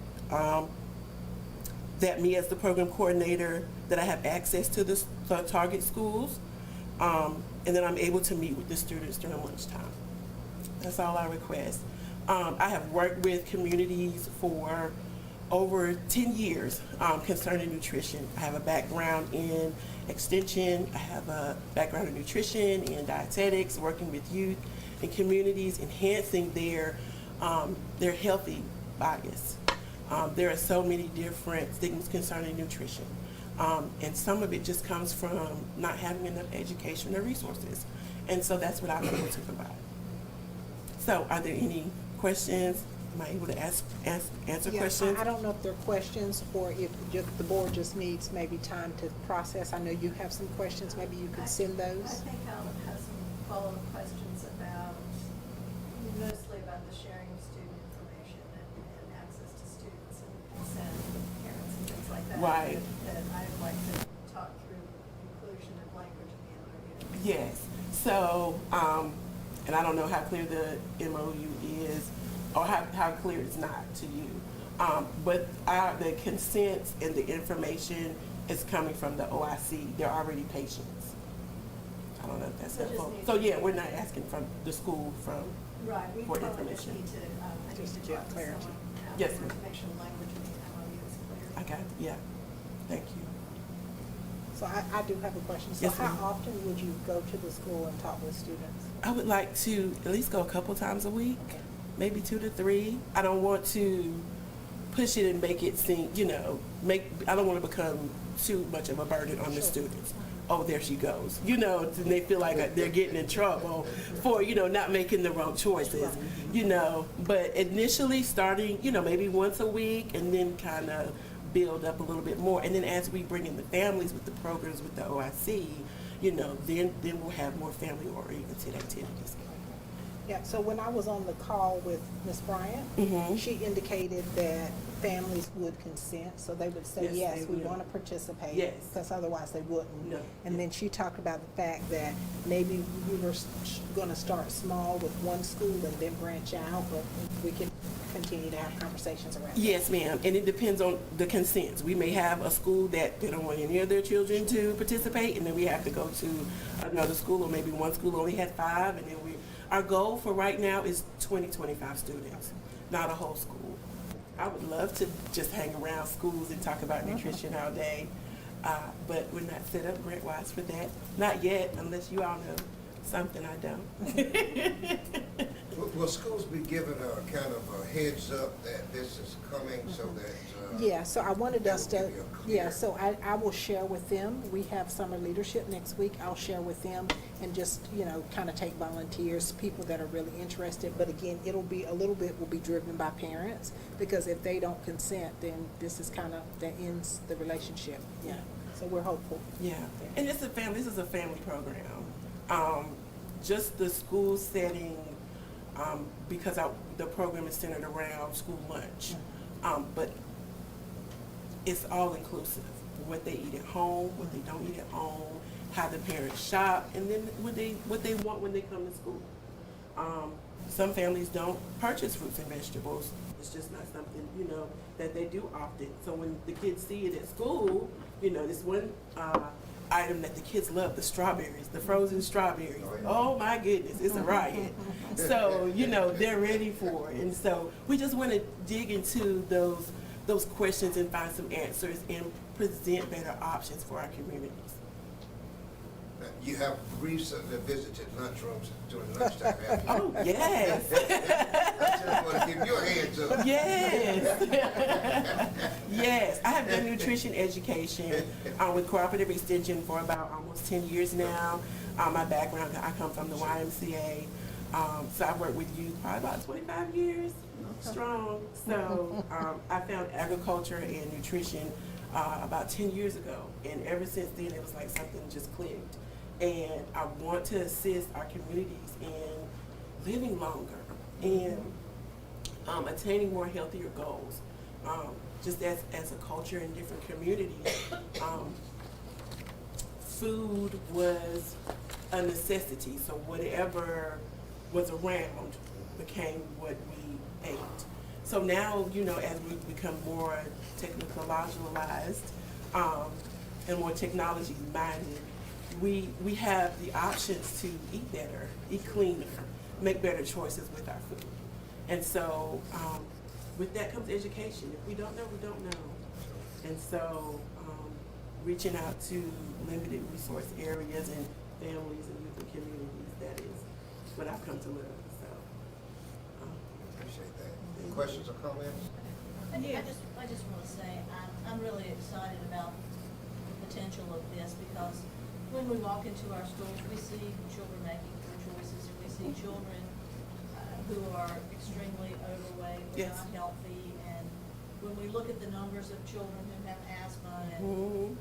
me as the program coordinator, that I have access to the target schools, and that I'm able to meet with the students during lunchtime. That's all I request. I have worked with communities for over 10 years concerning nutrition. I have a background in extension. I have a background in nutrition and dietetics, working with youth and communities, enhancing their healthy bias. There are so many different things concerning nutrition. And some of it just comes from not having enough education or resources. And so that's what I'm able to provide. So are there any questions? Am I able to answer questions? I don't know if there are questions or if the board just needs maybe time to process. I know you have some questions. Maybe you could send those. I think Alan has some follow-up questions mostly about the sharing of student information and access to students and consent, parents and things like that. Right. That I'd like to talk through inclusion of language in the LRU. Yes. So, and I don't know how clear the MOU is, or how clear it's not to you. But the consents and the information is coming from the OIC. They're already patients. I don't know if that's helpful. So yeah, we're not asking from the school Right, we for probably just information. need to, I need to talk to clarity. someone out Yes, there ma'am. to make sure the language in the MOU is clear. I got it. Yeah. Thank you. So I do have a question. So Yes, how ma'am. often would you go to the school and talk with students? I would like to at least go a couple times a week, Okay. maybe 2 to 3. I don't want to push it and make it seem, I don't want to become too much of a burden on the students. Oh, there she goes. And they feel like they're getting in trouble for, not making the wrong choices, But initially starting, maybe once a week, and then kind of build up a little bit more. And then as we bring in the families with the programs with the OIC, then we'll have more family-oriented activities. Yeah, so when I was on the call with Ms. Bryant, Mhm. she indicated that families would consent, so they would say, Yes, yes, they we will. wanna participate. Yes. Because otherwise they wouldn't. No. And then she talked about the fact that maybe we were gonna start small with one school and then branch out, but we could continue to have conversations around that. Yes, ma'am, and it depends on the consents. We may have a school that they don't want any of their children to participate, and then we have to go to another school, or maybe one school only had 5, and then our goal for right now is 25 students, not a whole school. I would love to just hang around schools and talk about nutrition all day, but we're not set up grant-wise for that. Not yet, unless you all know something I don't. Will schools be given a kind of a heads up that this is coming so that? Yeah, so I wanted us that will to, give you a clear- yeah, so I will share with them. We have summer leadership next week. I'll share with them and just, kind of take volunteers, people that are really interested. But again, it'll be, a little bit will be driven by parents, because if they don't consent, then this is kind of, that ends the relationship. Yeah, so we're hopeful. Yeah, and this is a family program. Just the school setting, because the program is centered around school lunch. But it's all inclusive. What they eat at home, what they don't eat at home, how the parents shop, and then what they want when they come to school. Some families don't purchase fruits and vegetables. It's just not something, that they do often. So when the kids see it at school, this one item that the kids love, the strawberries, the frozen strawberries. Oh my goodness, it's a riot. So, they're ready for it. And so we just want to dig into those questions and find some answers and present better options for our communities. You have recently visited lunchrooms during lunchtime, haven't you? Oh, yes. I just want to give you a heads up. Yes. Yes. I have done nutrition education with cooperative extension for about almost 10 years now. My background, I come from the YMCA. So I've worked with youth probably about 25 years strong. So I found agriculture and nutrition about 10 years ago. And ever since then, it was like something just clicked. And I want to assist our communities in living longer and attaining more healthier goals. Just as a culture in different communities, food was a necessity. So whatever was around became what we ate. So now, as we become more technologicalized and more technology minded, we have the options to eat better, eat cleaner, make better choices with our food. And so with that comes education. If we don't know, we don't know. And so reaching out to limited resource areas and families and youth and communities, that is what I've come to learn. So Appreciate that. Any questions or comments? I just want to say, I'm really excited about the potential of this, because when we walk into our schools, we see children making poor choices, and we see children who are extremely overweight, or Yes. not healthy, and when we look at the numbers of children who have asthma and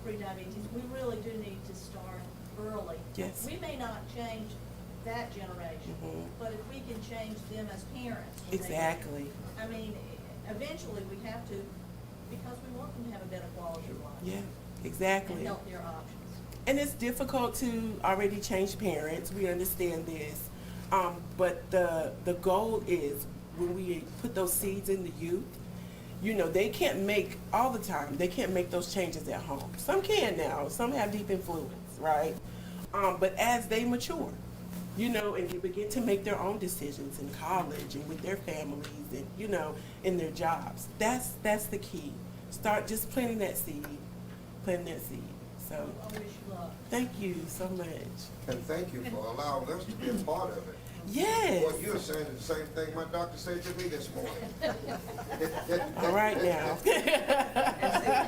prediabetes, we really do need to start early. Yes. We may not change that generation, but if we can change them as parents. when they- exactly. I mean, eventually we have to, because we want them to have a better quality of life. Yeah, exactly. And healthier options. And it's difficult to already change parents. We understand this. But the goal is, when we put those seeds in the youth, they can't make, all the time, they can't make those changes at home. Some can now. Some have deep influence, right? But as they mature, and you begin to make their own decisions in college and with their families and, in their jobs, that's the key. Start just planting that seed. So I wish you luck. thank you so much. And thank you for allowing us to be a part of it. Yes. Boy, you're saying the same thing my doctor said to me this morning. All right now. And see,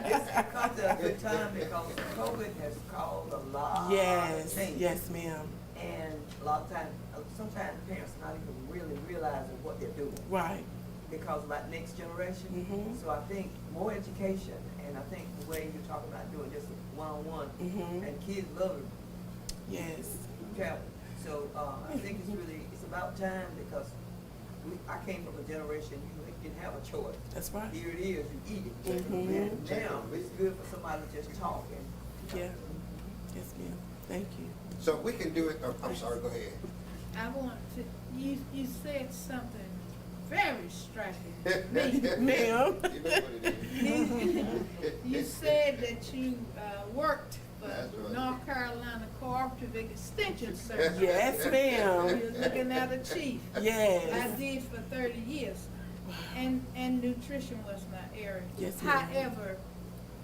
this comes at a good time because COVID has caused a lot Yes, of changes. yes, ma'am. And a lot of times, sometimes parents not even really realizing what they're doing Right. because of that next generation. Mhm. So I think more education, and I think the way you're talking about doing just one-on-one, and kids love it. Yes. Travel. So I think it's about time, because I came from a generation, you didn't have a choice. That's right. Here it is, you eat it. Mhm. And now, it's good for somebody to just talk and. Yeah. Yes, ma'am. Thank you. So we can do it, I'm sorry, go ahead. I want to, you said something very striking. Me. Ma'am. You know what it is. You said that you worked for That's right. North Carolina Cooperative Extension Service. Yes, ma'am. You're looking at a chief. I Yes. did for 30 years, and nutrition was my area. Yes, ma'am. However,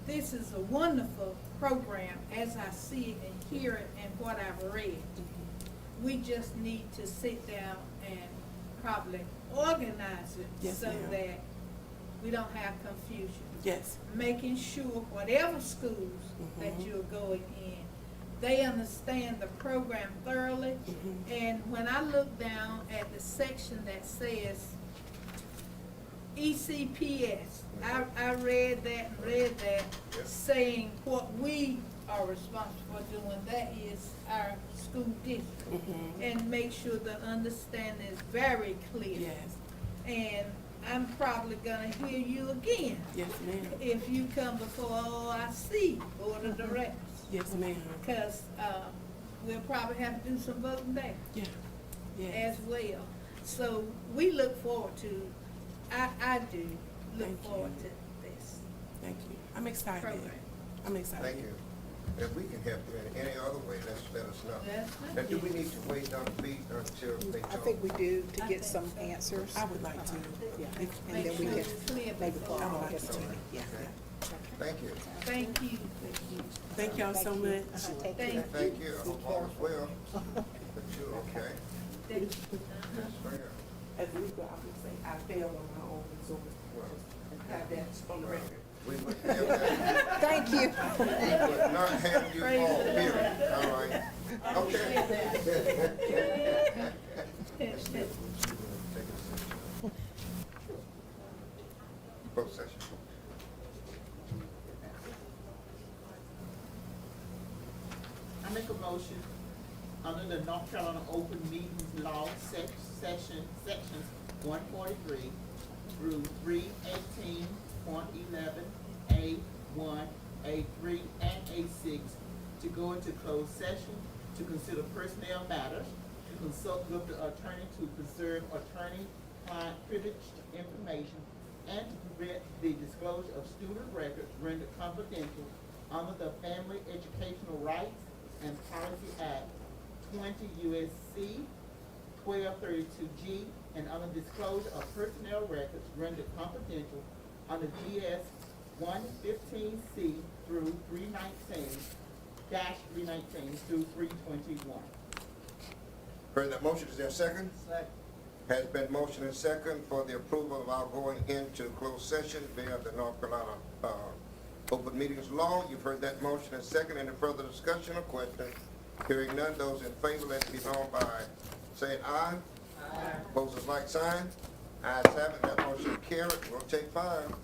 this is a wonderful program as I see it and hear it and what I've read. We just need to sit down and probably organize it Yes, so ma'am. that we don't have confusion. Yes. Making sure whatever schools that Mhm. you're going in, they understand the program thoroughly. Mhm. And when I look down at the section that says ECPS, I read that and read that, Yep. saying what we are responsible for doing, that is our school district. Mhm. And make sure the understanding is very clear. Yes. And I'm probably gonna hear you again Yes, ma'am. if you come before OIC, Board of Directors. Yes, ma'am. Because, we'll probably have to do some voting there Yeah. Yes. as well. So we look forward to, I do look Thank you. forward to this Thank you. I'm excited. program. I'm excited. Thank you. If we can help you in any other way, let us know. That's Now, right. do we need to wait on feet until they talk? I think we do to I get think some so. answers. I would like to. Yeah, If- and Make then we sure can it's clear maybe before. call I would and like get to some, do it. yeah. Thank you. Thank you. Thank y'all so Thank you. much. Take Thank care. Thank you. I hope all is well. But you, okay? Thank you. Yes, ma'am. As a legal, I would say I failed on my own, so have that on the record. We would have that. Thank you. We would not have you all, period. All right. Okay. Closed session. I make a motion under the North Carolina Open Meetings Law, sections 143 through 318.11, A1, A3, and A6, to go into closed session to consider personnel matters, to consult with the attorney to preserve attorney-client privileged information, and to prevent the disclosure of student records rendered confidential under the Family Educational Rights and Policy Act 20 U.S.C. 1232G, and under disclosure of personnel records rendered confidential under GS 115C through 319-319 through 321. Heard that motion, is there a second? Second. Has been motion and second for the approval of our going into closed session via the North Carolina Open Meetings Law. You've heard that motion and second. Any further discussion or question? Hearing none, those in favor, let it be known by saying aye. Aye. Opposers, like sign. Ayes have it, that motion carried. We'll take 5.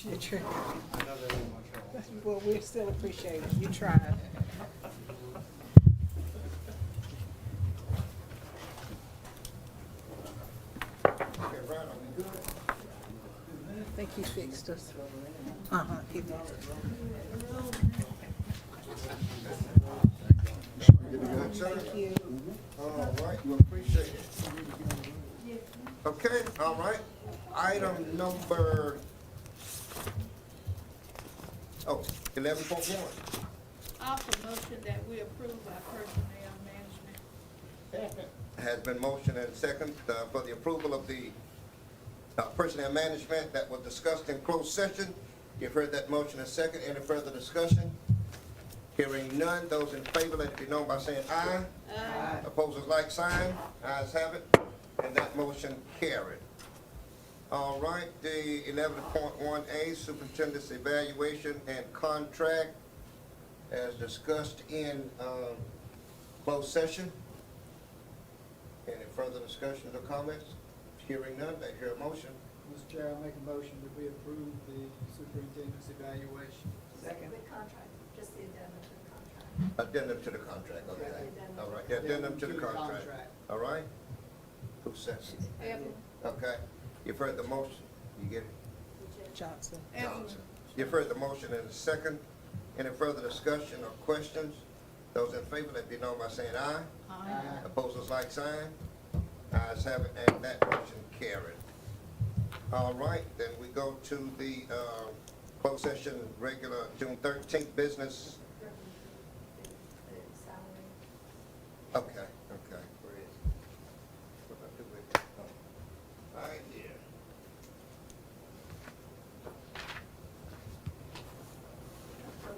You tried. Well, we still appreciate it. You tried. Okay, Brian, are we good? I think he fixed us. Uh-huh, he did. You good, sir? Thank you. All right, we appreciate it. Okay, all right. Item number, 11.1. Also motion that we approve our personnel management. Has been motioned and second for the approval of the personnel management that was discussed in closed session. You've heard that motion and second. Any further discussion? Hearing none, those in favor, let it be known by saying aye. Aye. Opposers, like sign. Ayes have it, and that motion carried. All right, the 11.1A, superintendent's evaluation and contract, as discussed in closed session. Any further discussions or comments? Hearing none, they hear a motion. Mr. Chair, I make a motion that we approve the superintendent's evaluation. Second. The contract, just the addendum to the contract. Addendum to the contract, okay. Addendum. All right, addendum to the contract. All right? Who says? Evelyn. Okay, you've heard the motion. You get it? Johnson. Johnson. You've heard the motion and the second. Any further discussion or questions? Those in favor, let it be known by saying aye. Aye. Opposers, like sign. Ayes have it, and that motion carried. All right, then we go to the closed session, regular June 13th business. The salary. Okay, okay. Where is it? What do I do with it? Oh, right here.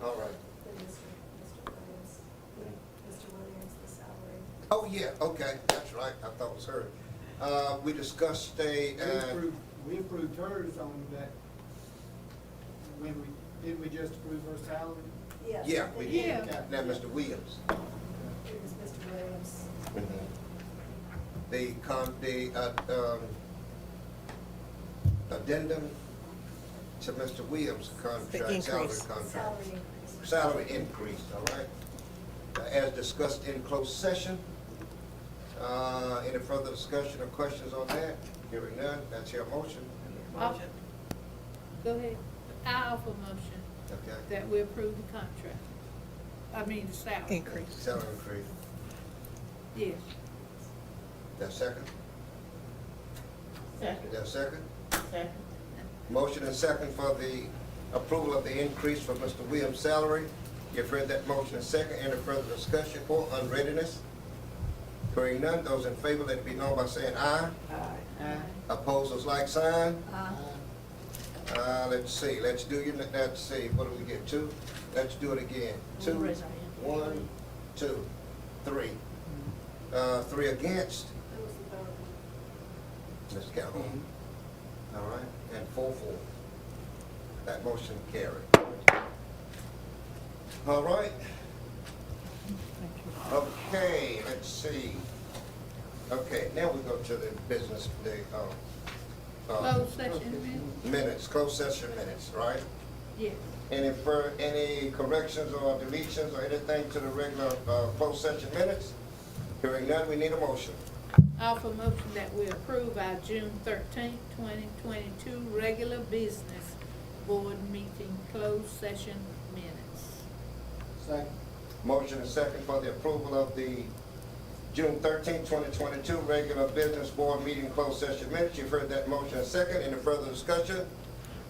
All right. Then Mr. Williams, the salary. Oh, yeah, okay, that's right, I thought it was her. We discussed We approved hers on that, didn't we just approve her salary? Yes. yeah, we did. Yeah. Now, Mr. Williams. It was Mr. Williams. The addendum to Mr. Williams' contract, salary increase. contract. Salary increase. Salary increase, all right? As discussed in closed session. Any further discussion or questions on that? Hearing none, that's your motion. Motion. Go ahead. I offer motion Okay. that we approve the contract. I mean, the salary. Increase. Salary increase. Yes. That second? Second. Is that second? Second. Motion and second for the approval of the increase for Mr. Williams' salary. You've heard that motion and second. Any further discussion or unreadiness? Hearing none, those in favor, let it be known by saying aye. Aye. Opposers, like sign. Let's see, let's see, what do we get, 2? Let's do it again. 2, Raise our hand. 1, 2, 3. 3 against, That was the vote. Ms. Calhoun. All right, and 4. That motion carried. All right. Okay, let's see. Okay, now we go to the business, Closed session minutes, closed session minutes, right? Yes. Any corrections or deletions or anything to the regular closed session minutes? Hearing none, we need a motion. I offer motion that we approve our June 13th, 2022 regular business board meeting closed session minutes. Second. Motion and second for the approval of the June 13th, 2022 regular business board meeting closed session minutes. You've heard that motion and second. Any further discussion?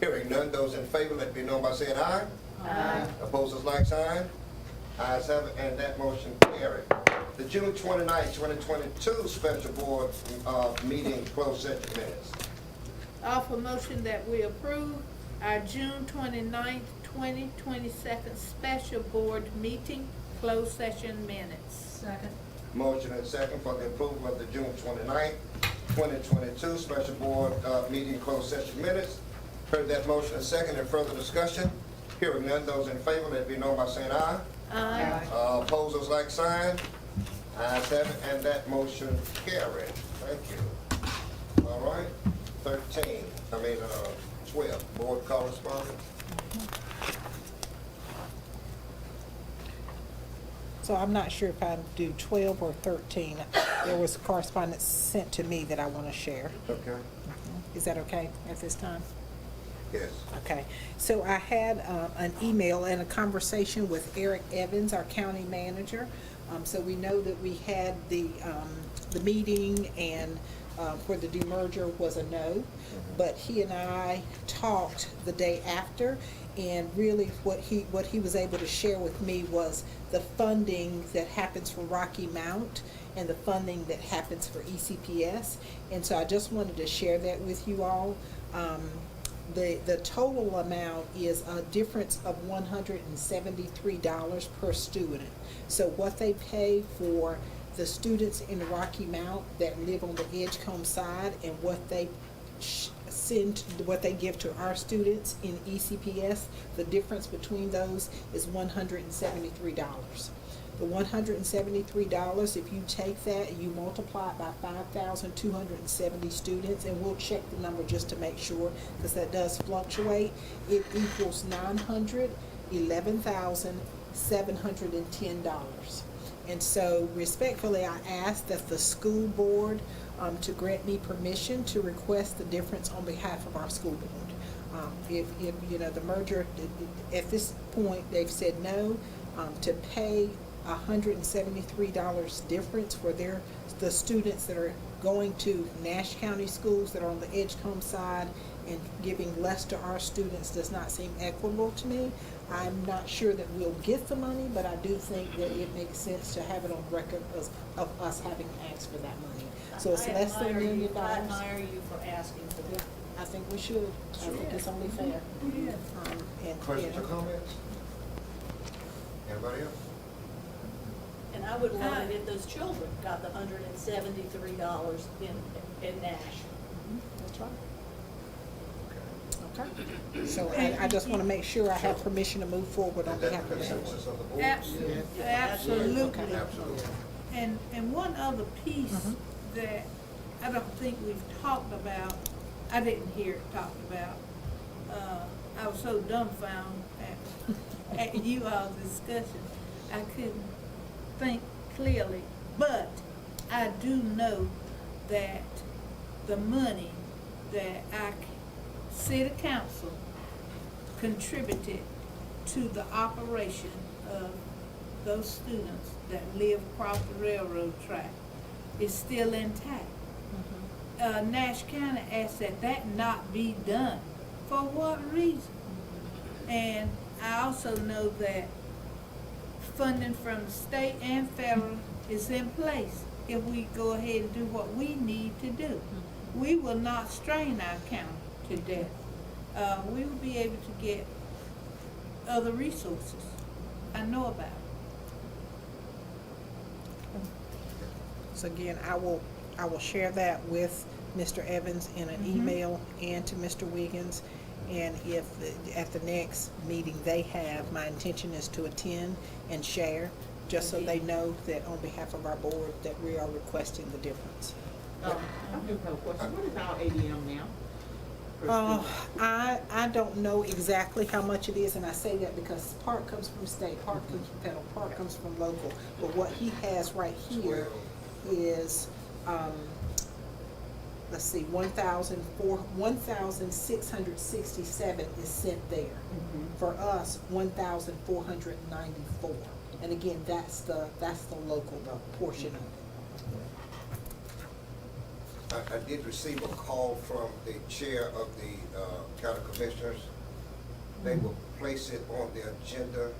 Hearing none, those in favor, let it be known by saying aye. Aye. Opposers, like sign. Ayes have it, and that motion carried. The June 29th, 2022 special board meeting closed session minutes. I offer motion that we approve our June 29th, 2022 special board meeting closed session minutes. Second. Motion and second for the approval of the June 29th, 2022 special board meeting closed session minutes. Heard that motion and second. And further discussion? Hearing none, those in favor, let it be known by saying aye. Aye. Opposers, like sign. Ayes have it, and that motion carried. Thank you. All right, 13, 12, board correspondence. So I'm not sure if I do 12 or 13. There was correspondence sent to me that I want to share. Okay. Is that okay at this time? Yes. Okay, so I had an email and a conversation with Eric Evans, our county manager. So we know that we had the meeting and where the demerger was a no, but he and I talked the day after, and really what he was able to share with me was the funding that happens for Rocky Mount and the funding that happens for ECPS. And so I just wanted to share that with you all. The total amount is a difference of $173 per student. So what they pay for the students in Rocky Mount that live on the Edgecombe side and what they what they give to our students in ECPS, the difference between those is $173. The $173, if you take that and you multiply it by 5,270 students, and we'll check the number just to make sure, because that does fluctuate, it equals $911,710. And so respectfully, I ask that the school board to grant me permission to request the difference on behalf of our school board. If you know, the merger, at this point, they've said no, to pay $173 difference for the students that are going to Nash County schools that are on the Edgecombe side, and giving less to our students does not seem equitable to me. I'm not sure that we'll get the money, but I do think that it makes sense to have it on record of us having asked for that money. So it's less than $1 million. I admire you for asking for that. I think we should. I think it's only fair. Questions or comments? Anybody else? And I would love it if those children got the $173 in Nash. That's right. Okay. So I just want to make sure I have permission to move forward on Is that behalf the of the board. consensus of the board? Absolutely. Absolutely. And one other piece that I don't think we've talked about, I didn't hear it talked about. I was so dumbfounded at you all's discussion, I couldn't think clearly. But I do know that the money that our city council contributed to the operation of those students that live across the railroad track is still intact. Nash County asked that not be done. For what reason? And I also know that funding from the state and federal is in place if we go ahead and do what we need to do. We will not strain our county to death. We will be able to get other resources. I know about it. So again, I will share that with Mr. Evans in an email and to Mr. Wiggins. And if at the next meeting they have, my intention is to attend and share, just so they know that on behalf of our board that we are requesting the difference. I do have a question. What is our ADM now? I don't know exactly how much it is, and I say that because part comes from state, part comes from federal, part comes from local. But what he has right here is, let's see, 1,667 is sent there. For us, 1,494. And again, that's the local portion of it. I did receive a call from the chair of the county commissioners. They will place it on the agenda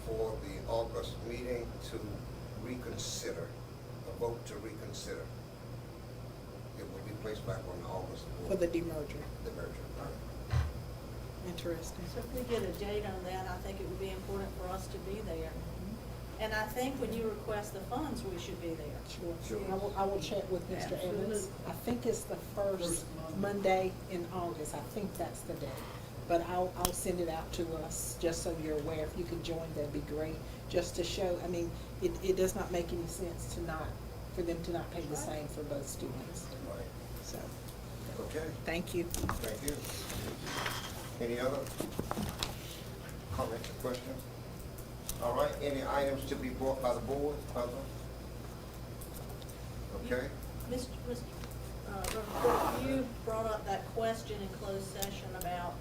for the August meeting to reconsider, a vote to reconsider. It will be placed back on the August board. For the demerger. The merger. Interesting. So if we get a date on that, I think it would be important for us to be there. And I think when you request the funds, we should be there. Sure. I will check with Mr. Evans. I think it's the first Monday in August. I think that's the day. But I'll send it out to us, just so you're aware. If you could join, that'd be great. Just to show, I mean, it does not make any sense for them to not pay the same for both students. Right. So. Okay, Thank you. thank you. Any other comments or questions? All right, any items to be brought by the board, other? Okay, You brought up that question in closed session about,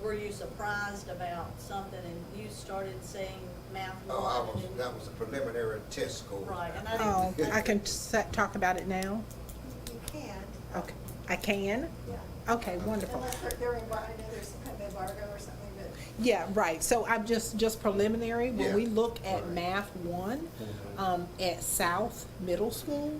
were you surprised about something, and you started saying math oh, one. and- that was a preliminary test score. Right, and I Oh, didn't. I can talk about it now? You can, Okay, I can? yeah. Okay, wonderful. Unless they're, I know there's some kind of embargo or something, but Yeah, right, so I'm just preliminary, when Yeah. we look at Right. Math 1, at South Middle School,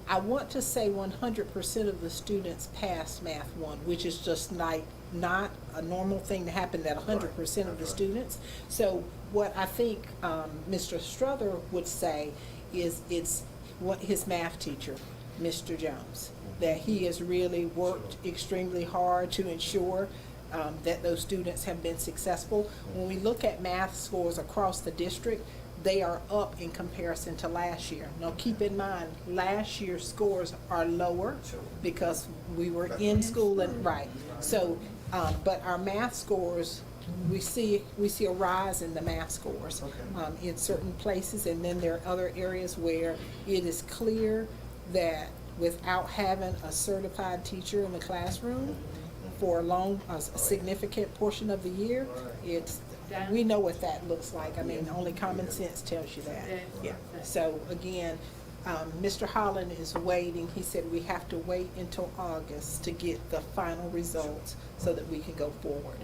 I want to say 100% of the students passed Math 1, which is just like not a normal thing to happen, that 100% of the Right. students. So what I think Mr. Strother would say is it's what his math teacher, Mr. Jones, that he has really worked extremely hard to ensure that those students have been successful. When we look at math scores across the district, they are up in comparison to last year. Now, keep in mind, last year's scores are lower because we were in school and, right. So, but our math scores, we see a rise in the math scores in certain places, and then there are other areas where it is clear that without having a certified teacher in the classroom for a significant portion of the year, we know what that looks like. I mean, only common sense tells you that. Yeah. So again, Mr. Holland is waiting. He said we have to wait until August to get the final results so that we can go forward.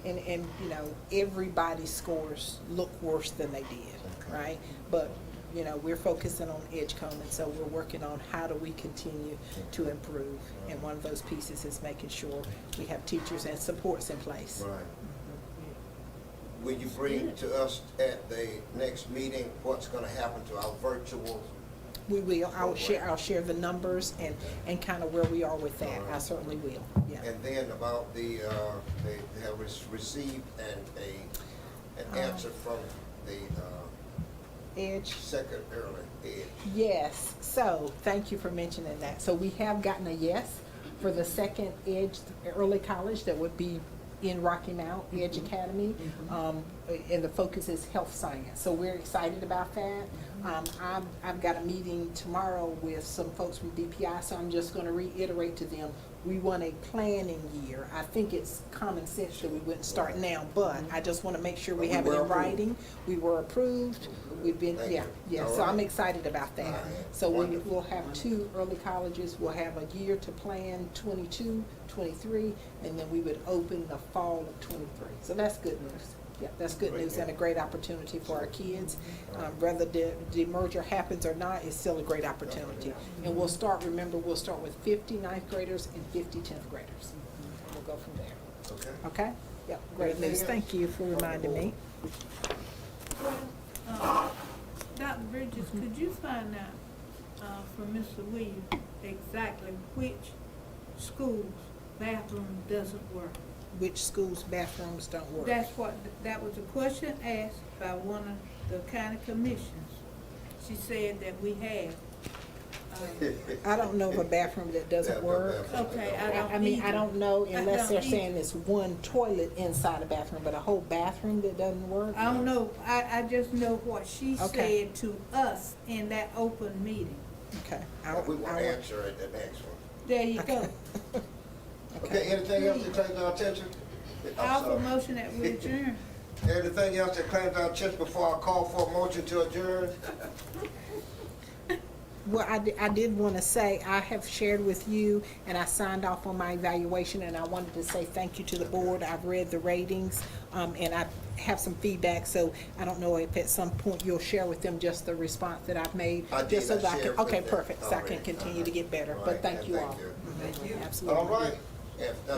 And you know, everybody's scores look worse than they did, right? But you know, we're focusing on Edgecombe, and so we're working on how do we continue to improve. And one of those pieces is making sure we have teachers and supports in place. Right. Will you bring to us at the next meeting what's gonna happen to our virtual? We will. I'll share the numbers and kind of where we are with that. I certainly will, yeah. And then about they have received an answer from the Edge. second early Edge. Yes, so thank you for mentioning that. So we have gotten a yes for the second Edge early college that would be in Rocky Mount, Edge Academy, and the focus is health science. So we're excited about that. I've got a meeting tomorrow with some folks from DPI, so I'm just gonna reiterate to them, we want a planning year. I think it's common sense that we wouldn't start now, but I just wanna make sure we But we have it were in approved. writing. We were approved, we've been, Thank yeah, you. yeah, All so I'm right. excited about that. All right. So Wonderful. we'll have 2 early colleges, we'll have a year to plan, 22, 23, and then we would open the fall of 23. So that's good news. Yeah, that's good Great news and a news. great opportunity for our kids. Whether the merger happens or not, it's still a great opportunity. And we'll start with 50 ninth graders and 50 10th graders. And we'll go from there. Okay. Okay? Yeah, great Anything news. else? Thank you for reminding me. Dr. Bridges, could you find out from Mr. Williams exactly which school's bathroom doesn't work? Which schools' bathrooms don't work? That was a question asked by one of the county commissioners. She said that we have. I don't know of a bathroom that doesn't work. Okay, I mean, I don't know unless they're don't saying it's one toilet inside a bathroom, but a whole bathroom that doesn't work? I don't know, I just know what she Okay. said to us in that open meeting. Okay. We want to answer at the next one. There you go. Okay, anything else that claims our attention? I'm Offer sorry. motion that we adjourn. Anything else that claims our attention before I call for a motion to adjourn? Well, I did want to say, I have shared with you, and I signed off on my evaluation, and I wanted to say thank you to the board. I've read the ratings, and I have some feedback, so I don't know if at some point you'll share with them just the response that I've made. I did. Just so I that I can, shared with okay, them perfect, so I can already. continue to get better, All but right, thank and you thank all. you. Absolutely. All right. If nothing